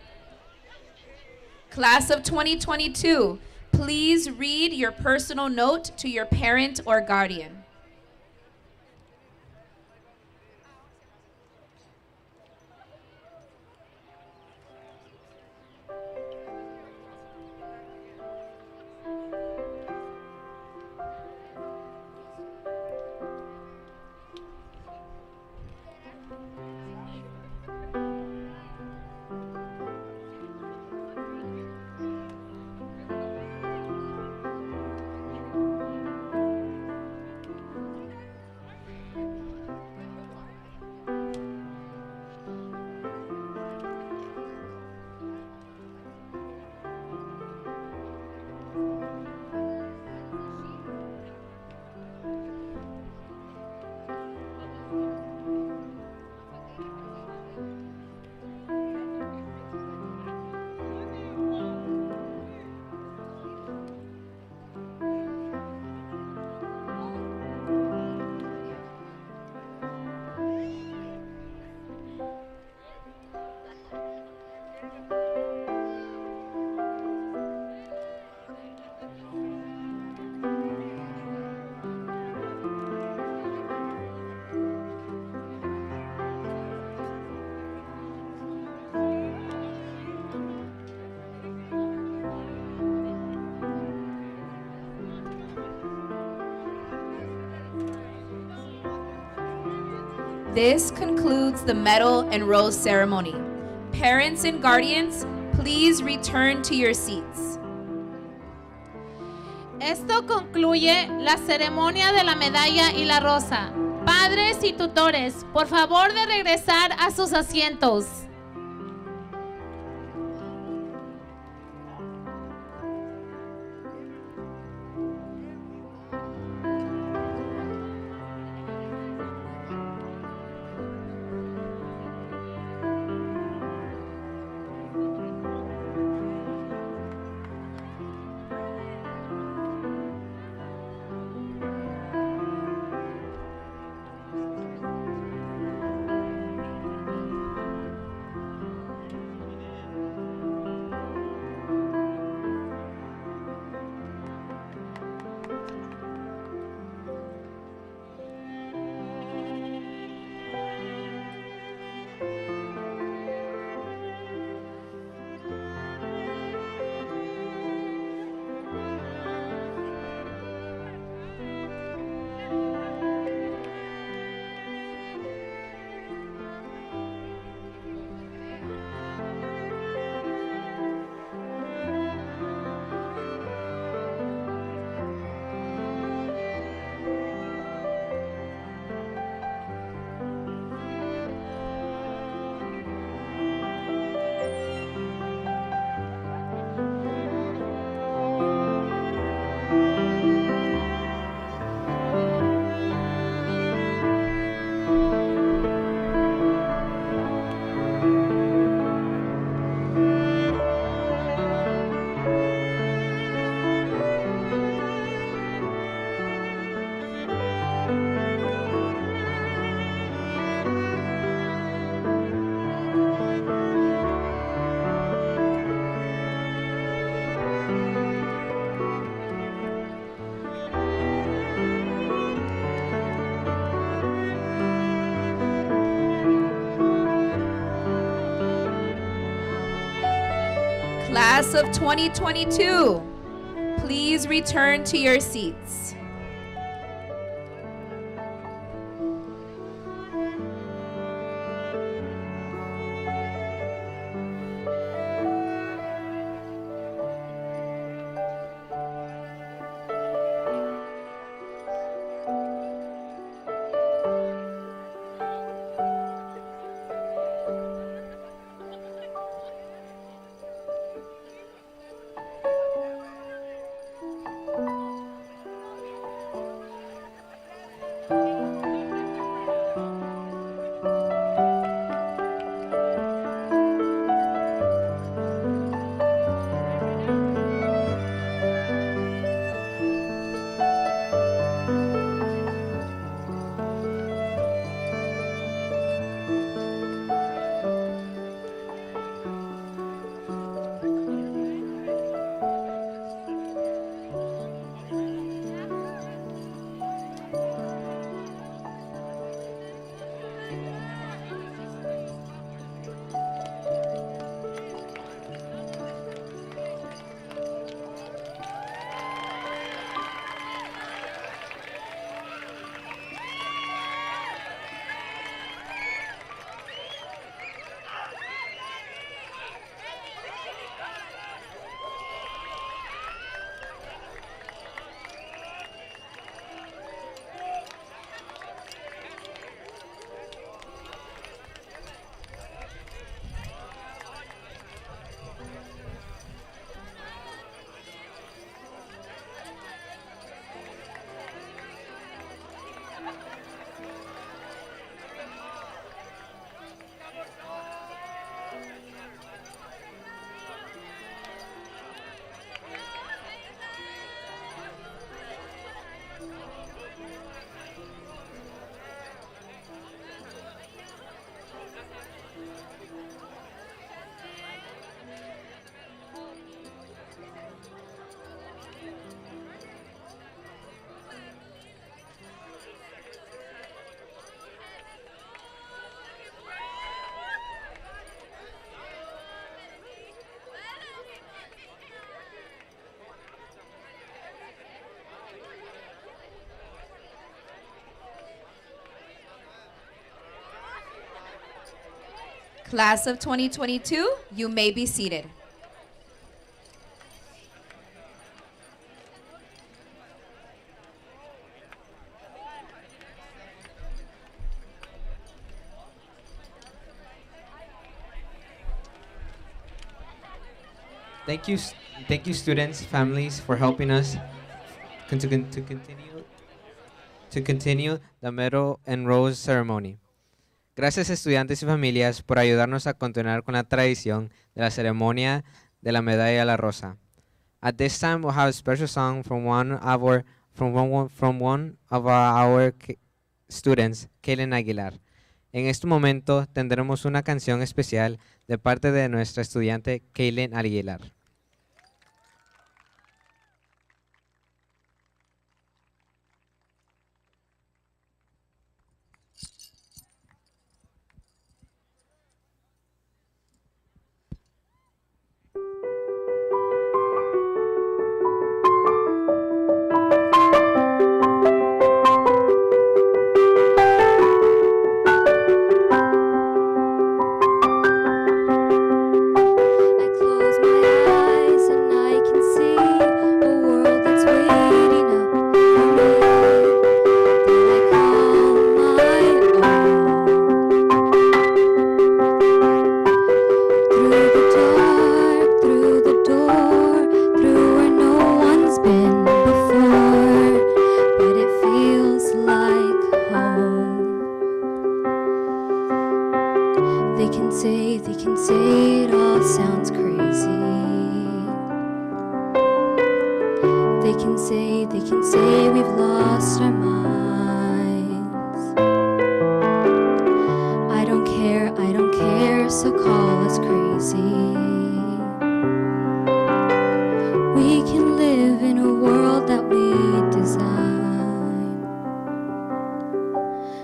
Class of 2022, please read your personal note to your parent or guardian. This concludes the medal and rose ceremony. Parents and guardians, please return to your seats. Esto concluye la ceremonia de la medalla y la rosa. Padres y tutores, por favor de regresar a sus asientos. Class of 2022, please return to your seats. Class of 2022, you may be seated. Thank you, students, families, for helping us to continue the Medal and Rose ceremony. Gracias, estudiantes y familias, por ayudarnos a continuar con la tradición de la ceremonia de la medalla a la rosa. At this time, we'll have a special song from one of our students, Kaylin Aguilar. En este momento tendremos una canción especial de parte de nuestra estudiante Kaylin Aguilar. They can say we've lost our minds. I don't care, so call us crazy. We can live in a world that we design.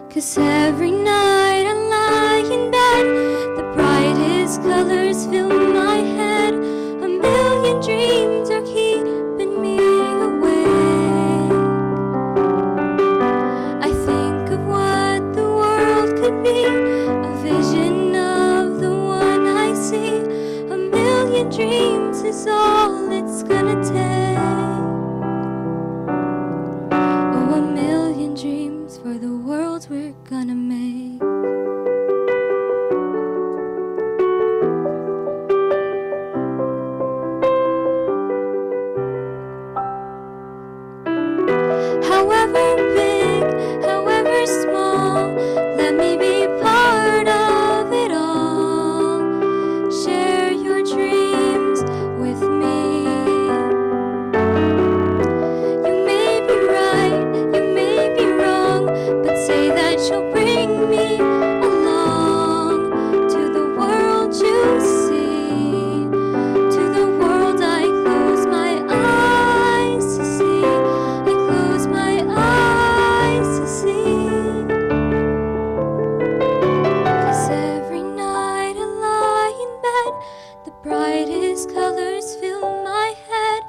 'Cause every night I lie in bed, the brightest colors fill my head. A million dreams are keeping me awake. I think of what the world could be, a vision of the one I see. A million dreams is all it's gonna take. Oh, a million dreams for the world we're gonna make. However big, however small, let me be part of it all. Share your dreams with me. You may be right, you may be wrong, but say that you'll bring me along to the world you see, to the world I close my eyes to see. I close my eyes to see. 'Cause every night I lie in bed, the brightest colors fill my head.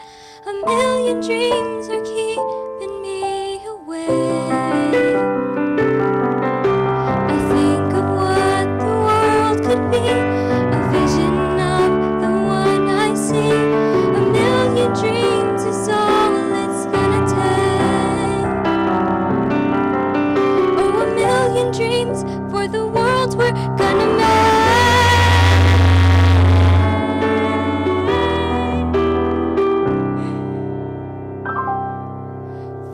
A million dreams are keeping me awake. I think of what the world could be, a vision of the one I see. A million dreams is all it's gonna take. Oh, a million dreams for the world we're gonna make.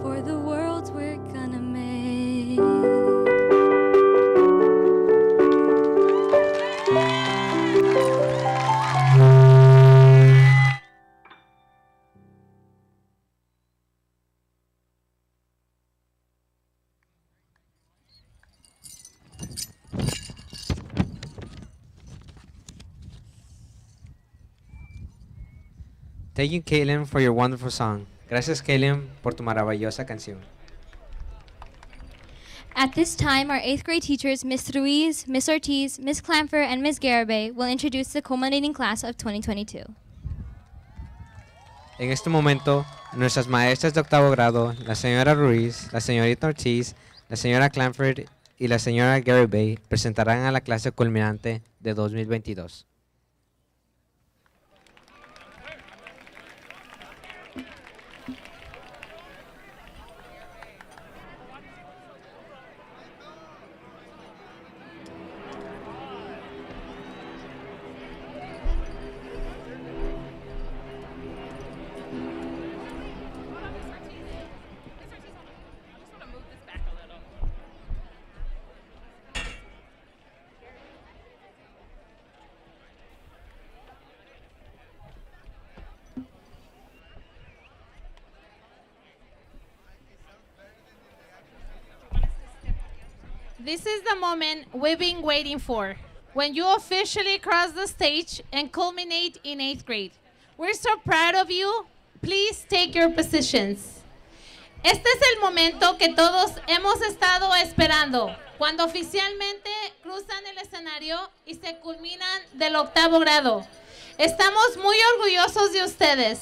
For the world we're gonna make. Thank you, Kaylin, for your wonderful song. Gracias, Kaylin, por tu maravillosa canción. At this time, our 8th grade teachers, Ms. Ruiz, Ms. Ortiz, Ms. Clamfer, and Ms. Garibay, will introduce the culminating class of 2022. En este momento, nuestras maestras de octavo grado, la señora Ruiz, la señorita Ortiz, la señora Clanford y la señora Gary Bay presentarán a la clase culminante de 2022. This is the moment we've been waiting for, when you officially cross the stage and culminate in 8th grade. We're so proud of you. Please take your positions. Este es el momento que todos hemos estado esperando, cuando oficialmente cruzan el escenario y se culminan del 8º grado. Estamos muy orgullosos de ustedes.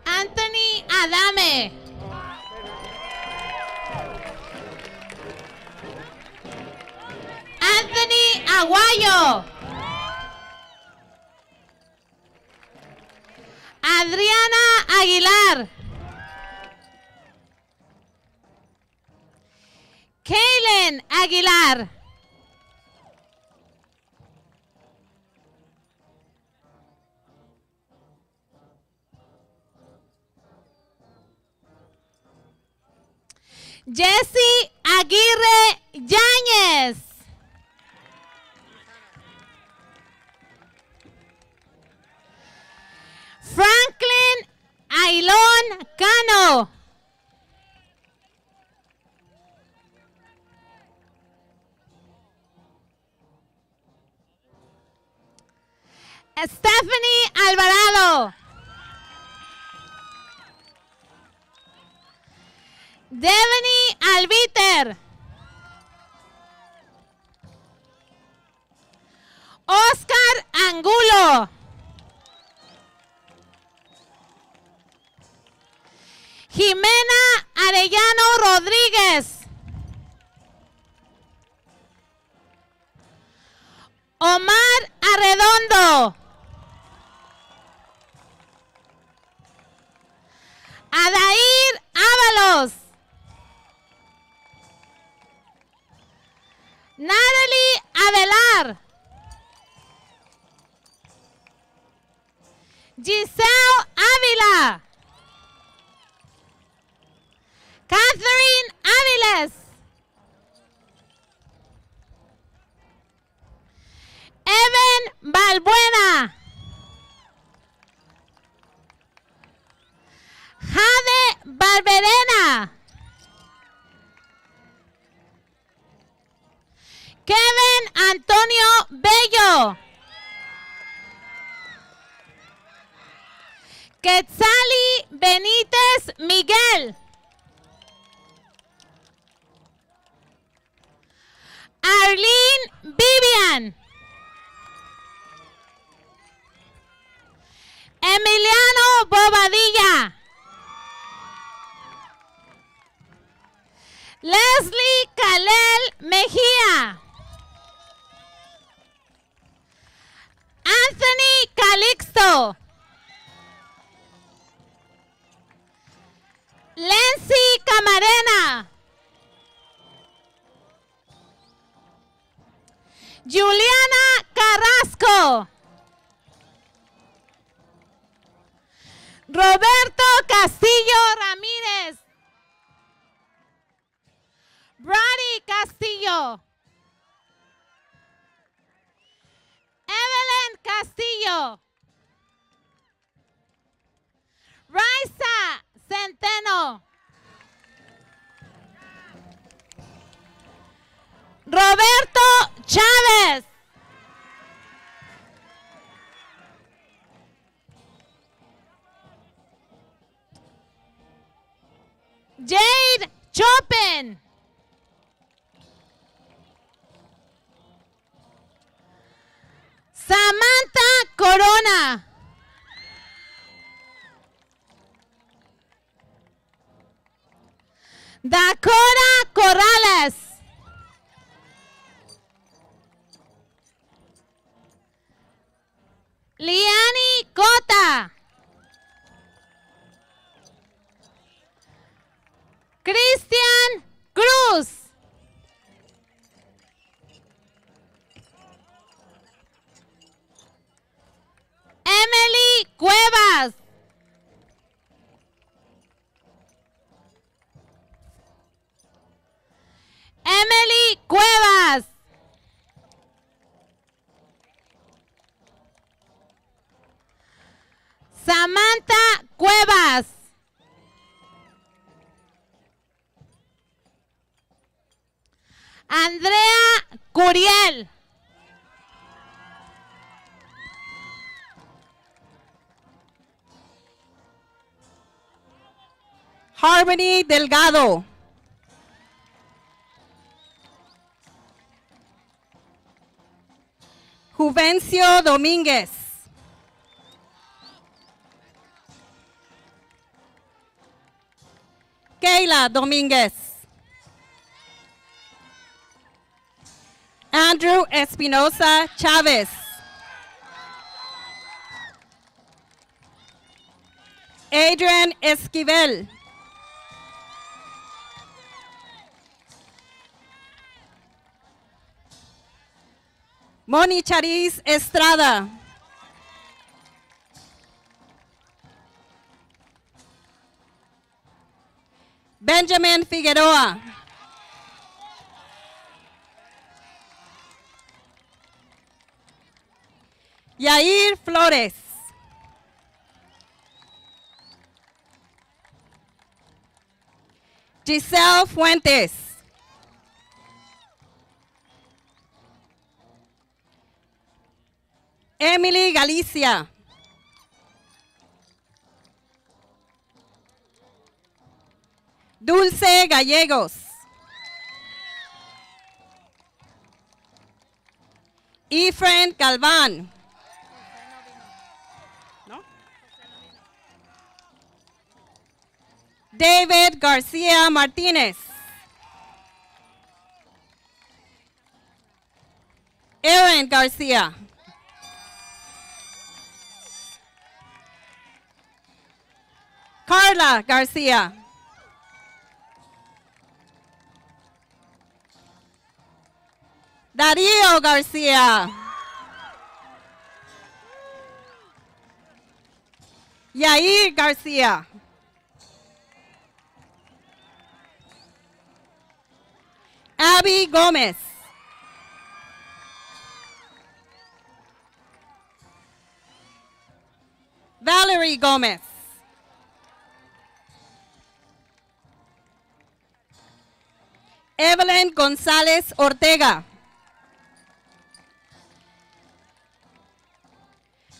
Anthony Adame. Anthony Aguayo. Adriana Aguilar. Kaylen Aguilar. Jesse Aguirre Yáñez. Franklin Ailón Cano. Stephanie Alvarado. Devany Albiter. Oscar Angulo. Jimena Arellano Rodríguez. Omar Arredondo. Adair Ábalos. Natalie Avelar. Giselle Ávila. Catherine Áviles. Evan Balbuena. Jade Barberena. Kevin Antonio Bello. Quetzali Benítez Miguel. Arlene Vivian. Emiliano Bobadilla. Leslie Kalel Mejía. Anthony Calixto. Lency Camarena. Juliana Carrasco. Roberto Castillo Ramírez. Brady Castillo. Evelyn Castillo. Raisa Centeno. Roberto Chávez. Jade Chopin. Samantha Corona. Dakota Corrales. Liani Cota. Cristian Cruz. Emily Cuevas. Emily Cuevas. Samantha Cuevas. Andrea Curiel. Harmony Delgado. Juvencio Domínguez. Kayla Domínguez. Andrew Espinosa Chávez. Adrian Esquivel. Moni Chariz Estrada. Benjamin Figueroa. Yair Flores. Giselle Fuentes. Emily Galicia. Dulce Gallegos. Efren Galván. David Garcia Martinez. Aaron Garcia. Carla Garcia. Darío Garcia. Yair Garcia. Abby Gomez. Valerie Gomez. Evelyn González Ortega.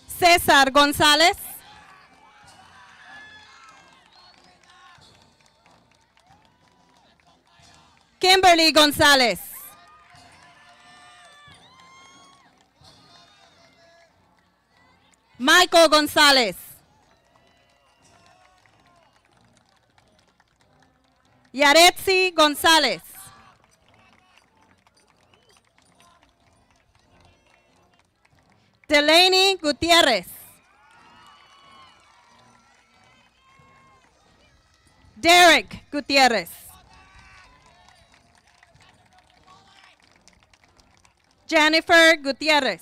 César González. Kimberly González. Michael González. Yaretsi González. Delaney Gutierrez. Derek Gutierrez. Jennifer Gutierrez.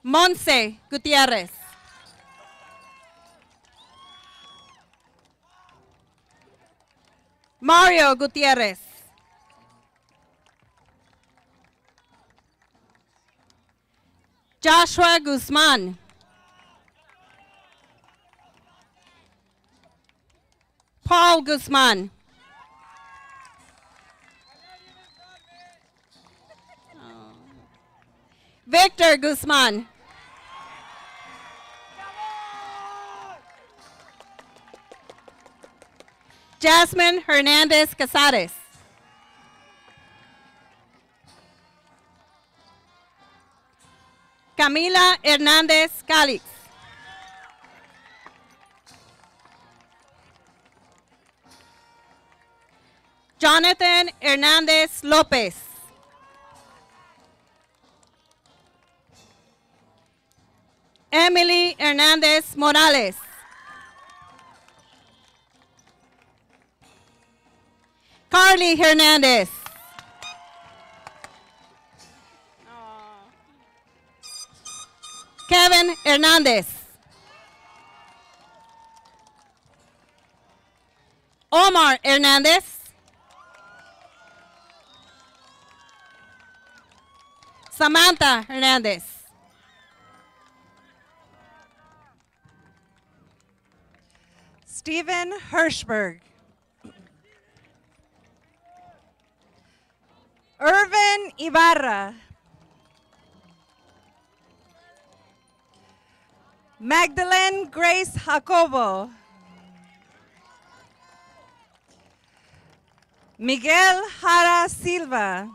Monse Gutierrez. Mario Gutierrez. Joshua Guzman. Paul Guzman. Victor Guzman. Jasmine Hernandez Casares. Camila Hernandez Calix. Jonathan Hernandez Lopez. Emily Hernandez Morales. Carly Hernandez. Kevin Hernandez. Omar Hernandez. Samantha Hernandez. Stephen Hirschberg. Irvin Ibarra. Magdalene Grace Jacobo. Miguel Jara Silva.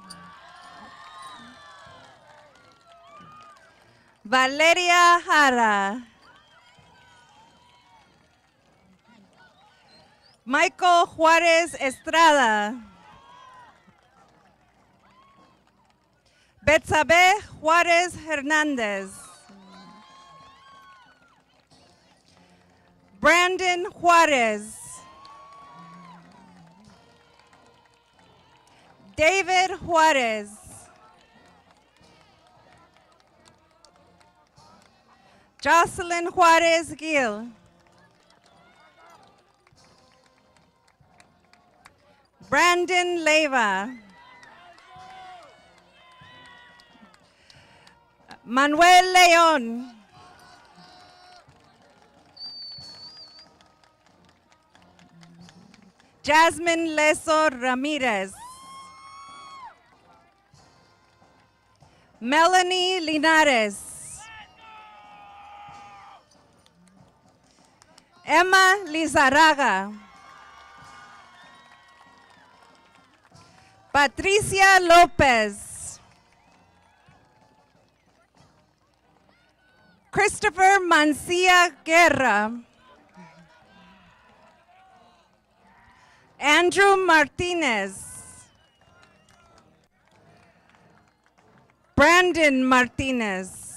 Valeria Jara. Michael Juarez Estrada. Betsabe Juarez Hernandez. Brandon Juarez. David Juarez. Jocelyn Juarez Gil. Brandon Leyva. Manuel Leon. Jasmine Leso Ramirez. Melanie Linares. Emma Lizarraga. Patricia Lopez. Christopher Mancia Guerra. Andrew Martinez. Brandon Martinez.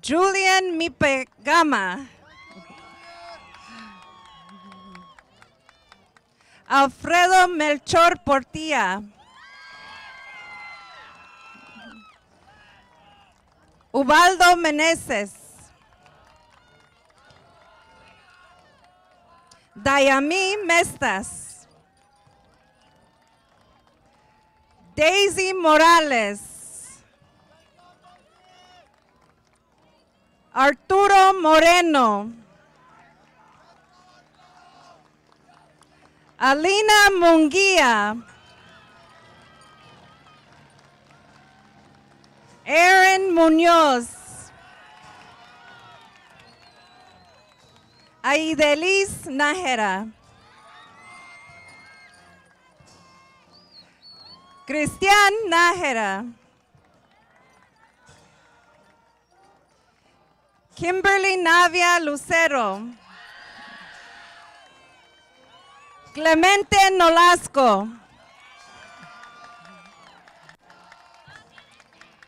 Julian Mipegama. Alfredo Melchor Portilla. Ubaldo Meneses. Dayami Mestas. Daisy Morales. Arturo Moreno. Alina Munguia. Aaron Munoz. Aidelis Nájera. Cristian Nájera. Kimberly Navia Lucero. Clemente Nolasco.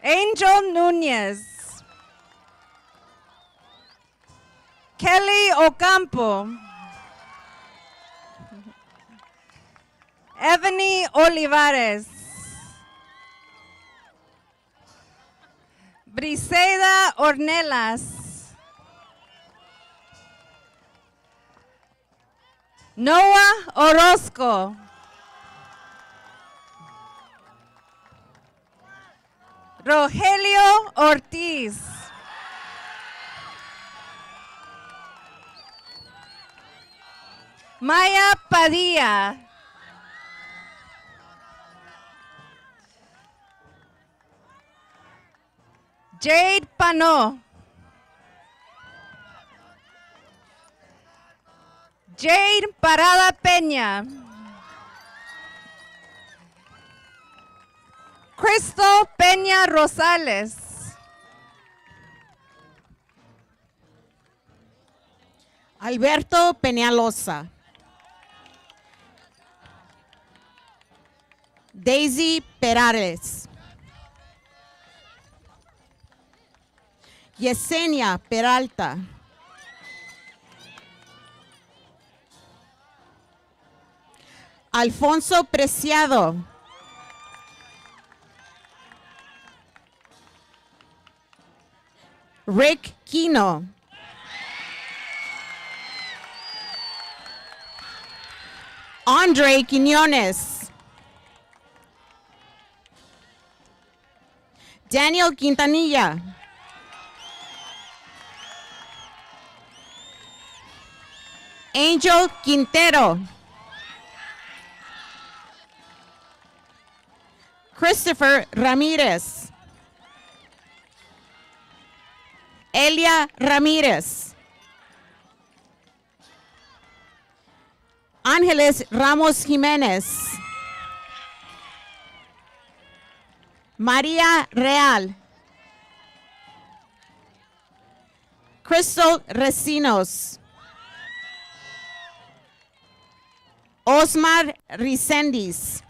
Angel Núñez. Kelly Ocampo. Ebony Olivares. Briseida Ornelas. Noah Orozco. Rogelio Ortiz. Maya Padilla. Jade Pano. Jade Parada Peña. Crystal Peña Rosales. Alberto Peñalosa. Daisy Perales. Yesenia Peralta. Alfonso Preciado. Rick Quino. Andre Quiñones. Daniel Quintanilla. Angel Quintero. Christopher Ramirez. Elia Ramirez. Ángeles Ramos Jiménez. María Real. Crystal Recinos. Osmar Rizendiz.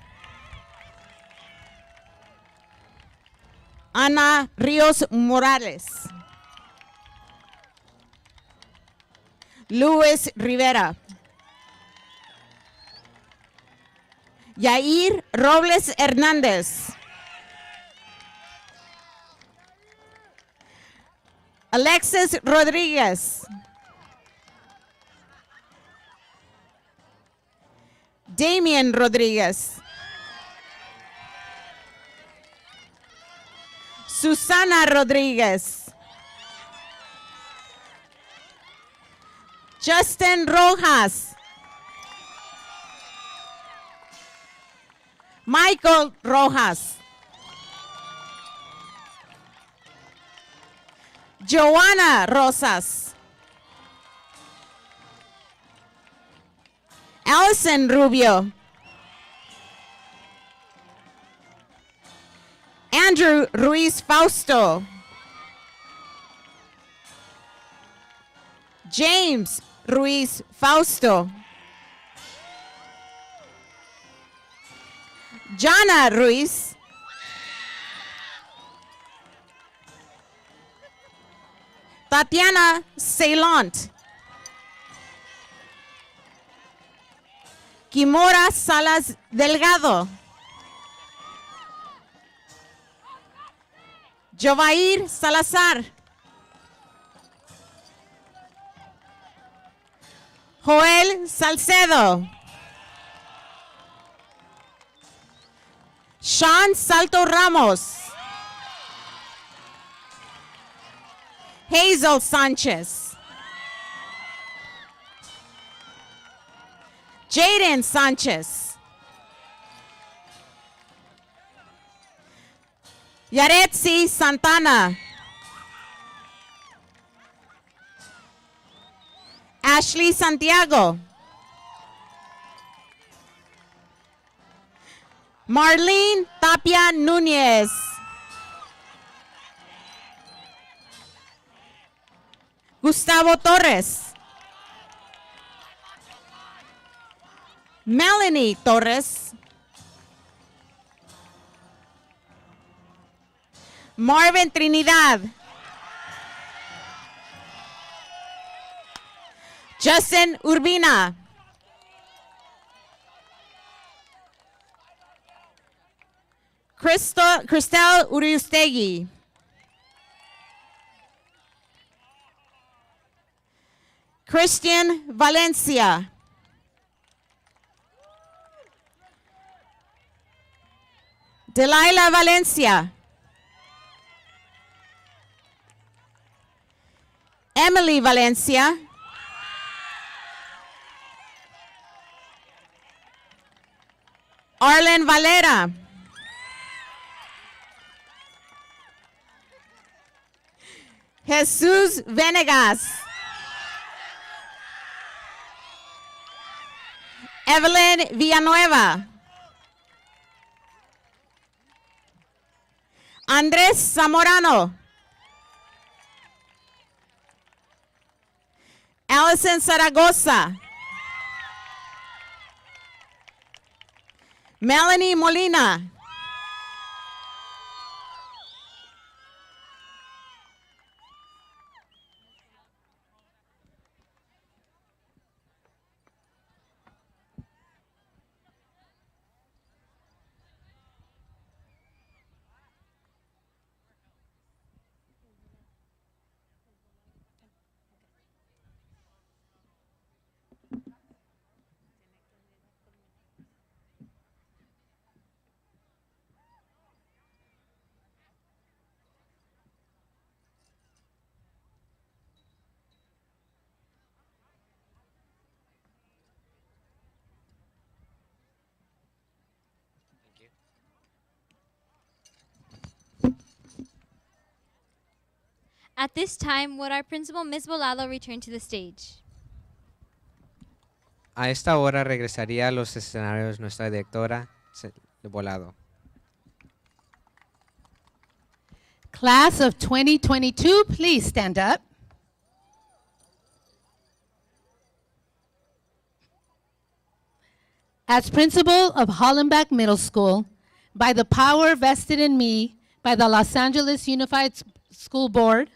Ana Ríos Morales. Luis Rivera. Yair Robles Hernández. Alexis Rodríguez. Damien Rodríguez. Susana Rodríguez. Justin Rojas. Michael Rojas. Joana Rosas. Allison Rubio. Andrew Ruiz Fausto. James Ruiz Fausto. Jana Ruiz. Tatiana Ceylont. Kimora Salas Delgado. Jovair Salazar. Joel Salcedo. Sean Salto Ramos. Hazel Sanchez. Jaden Sanchez. Yaretsi Santana. Ashley Santiago. Marlene Tapia Núñez. Gustavo Torres. Melanie Torres. Marvin Trinidad. Justin Urbina. Cristel Uriustegui. Christian Valencia. Delilah Valencia. Emily Valencia. Marlon Valera. Jesus Venegas. Evelyn Villanueva. Andrés Zamorano. Allison Zaragoza. Melanie Molina. At this time, would our principal, Ms. Bolalo, return to the stage? A esta hora regresaría a los escenarios nuestra directora Volado. Class of 2022, please stand up. As principal of Hollenbeck Middle School, by the power vested in me by the Los Angeles Unified School Board,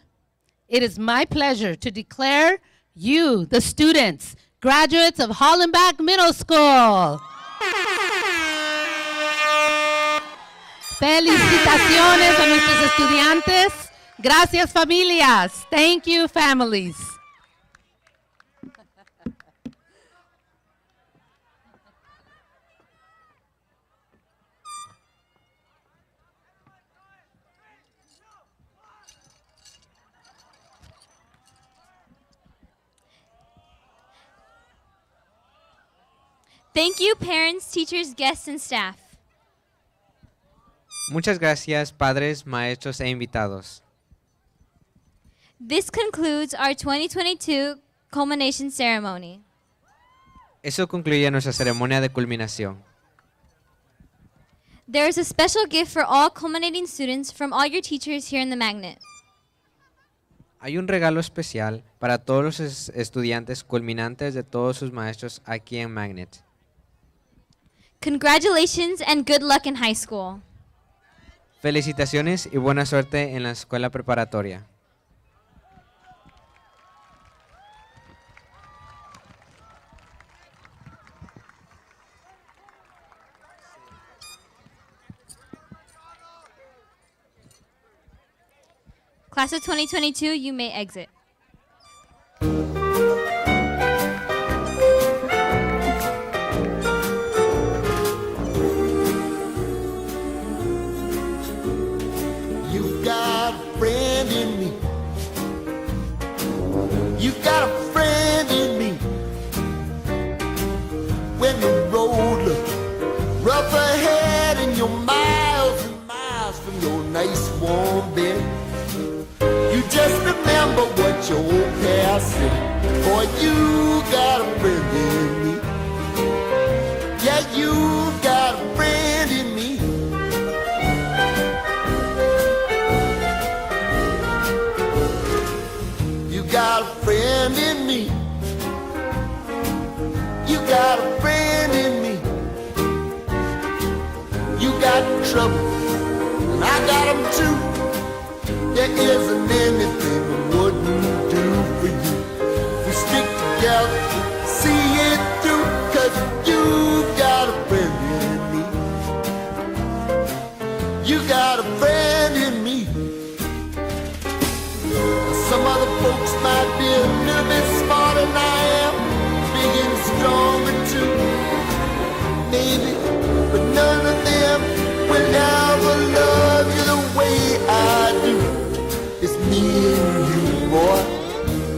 it is my pleasure to declare you, the students, graduates of Hollenbeck Middle School. Felicitaciones a nuestros estudiantes. Gracias, familias. Thank you, families. Thank you, parents, teachers, guests, and staff. Muchas gracias, padres, maestros e invitados. This concludes our 2022 culmination ceremony. Eso concluye nuestra ceremonia de culminación. There is a special gift for all culminating students from all your teachers here in the Magnet. Hay un regalo especial para todos los estudiantes culminantes de todos sus maestros aquí en Magnet. Congratulations and good luck in high school. Felicitaciones y buena suerte en la escuela preparatoria. Class of 2022, you may exit. You got a friend in me. When the road looks rough ahead and you're miles and miles from your nice warm bed, you just remember what your old past said. Boy, you got a friend in me. Yeah, you got a friend in me. You got a friend in me. You got a friend in me. You got trouble, and I got them too. There isn't anything I wouldn't do for you. We stick together, see it through, 'cause you got a friend in me. You got a friend in me. Some other folks might be a little bit smarter than I am, big and stronger too, maybe, but none of them will ever love you the way I do. It's me and you, boy,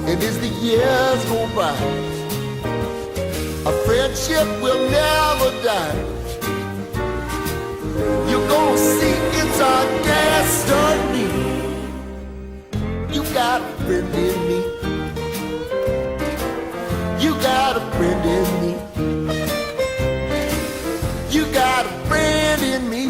and as the years go by, our friendship will never die. see, it's our destiny. You got a friend in me. You got a friend in me. You got a friend in me.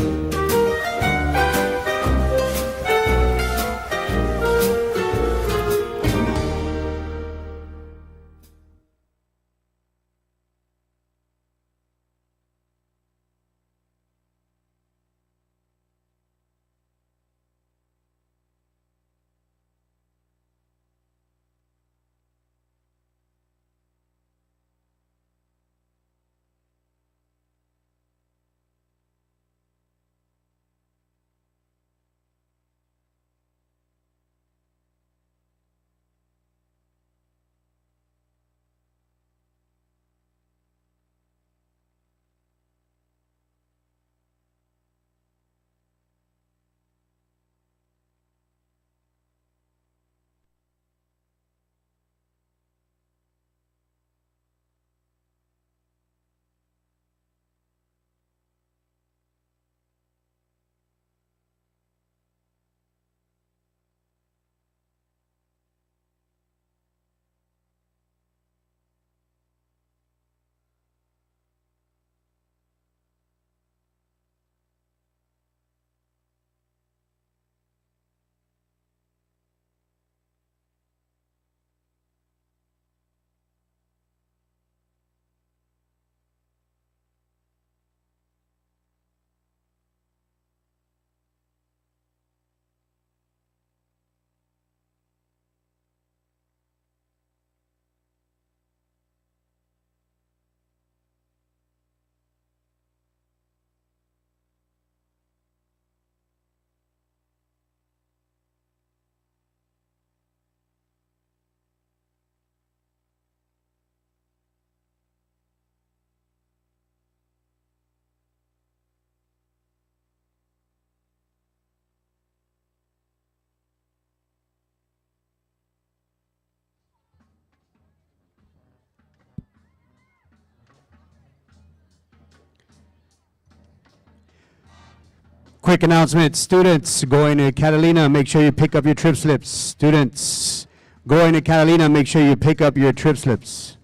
Quick announcement, students going to Catalina, make sure you pick up your trip slips. Students going to Catalina, make sure you pick up your trip slips.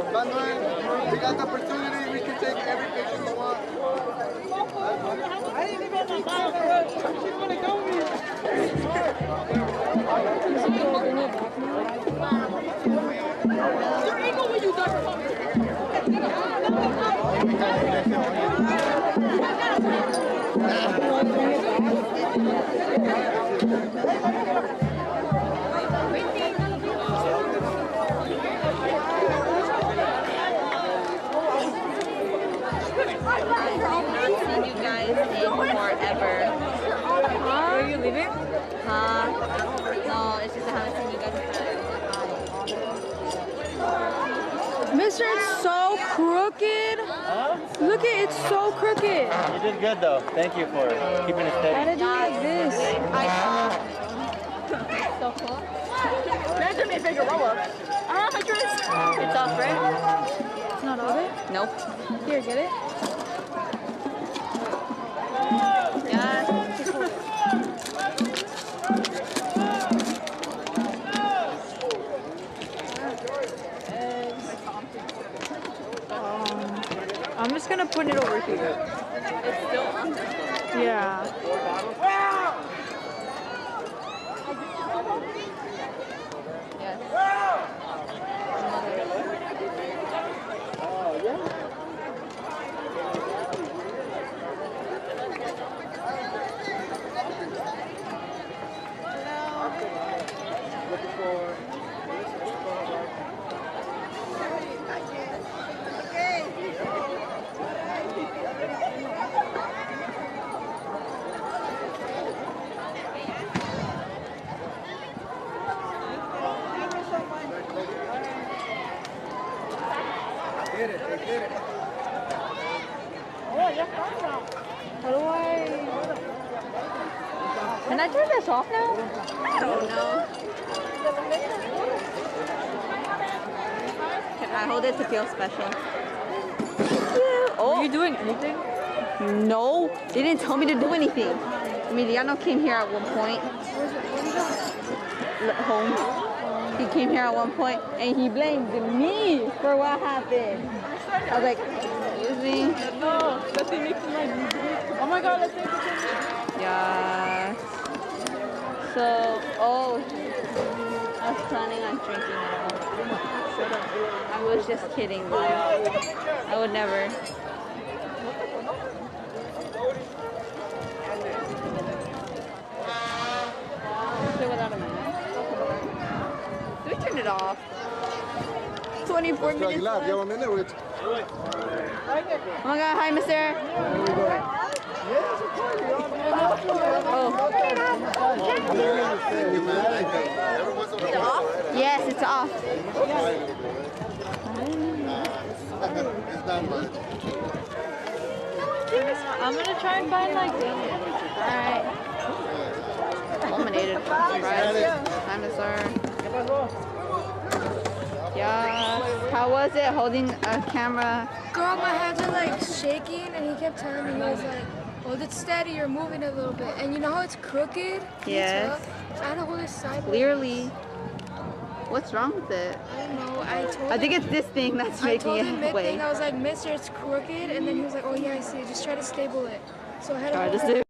Manuel, we got the opportunity. We can take every picture you want. Seen you guys in forever. Are you leaving? No, it's just I haven't seen you guys in forever. Mister, it's so crooked. Look at it's so crooked. You did good though. Thank you for keeping it steady. How to do like this? So cool. Imagine me Figueroa. I don't have my dress. It's off, right? It's not of it? Nope. Here, get it. Yeah. I'm just gonna put it over here. It's still on. Yeah. How do I? Can I turn this off now? I don't know. Can I hold it to feel special? Are you doing anything? No, they didn't tell me to do anything. Emiliano came here at one point. Home. He came here at one point and he blamed me for what happened. I was like, excuse me? No, let's see me. Oh my god, let's take a picture. Yeah. So, I was planning on drinking it all. I was just kidding, though. I would never. Without a mask. Do we turn it off? 24 minutes. Aguilar, you have a minute with. Oh my god, hi, mister. Oh. Yes, it's off. I'm gonna try and find like. Alright. Culminated. Surprise. Time to start. Yeah. How was it holding a camera? Girl, my hands are like shaking, and he kept telling me, he was like, hold it steady, you're moving a little bit. And you know how it's crooked? Yes. So I had to hold it sideways. Clearly. What's wrong with it? I don't know. I think it's this thing that's making him it way. I was like, mister, it's crooked. And then he was like, oh yeah, I see it. Just try to stable it. So I had to Try hold to it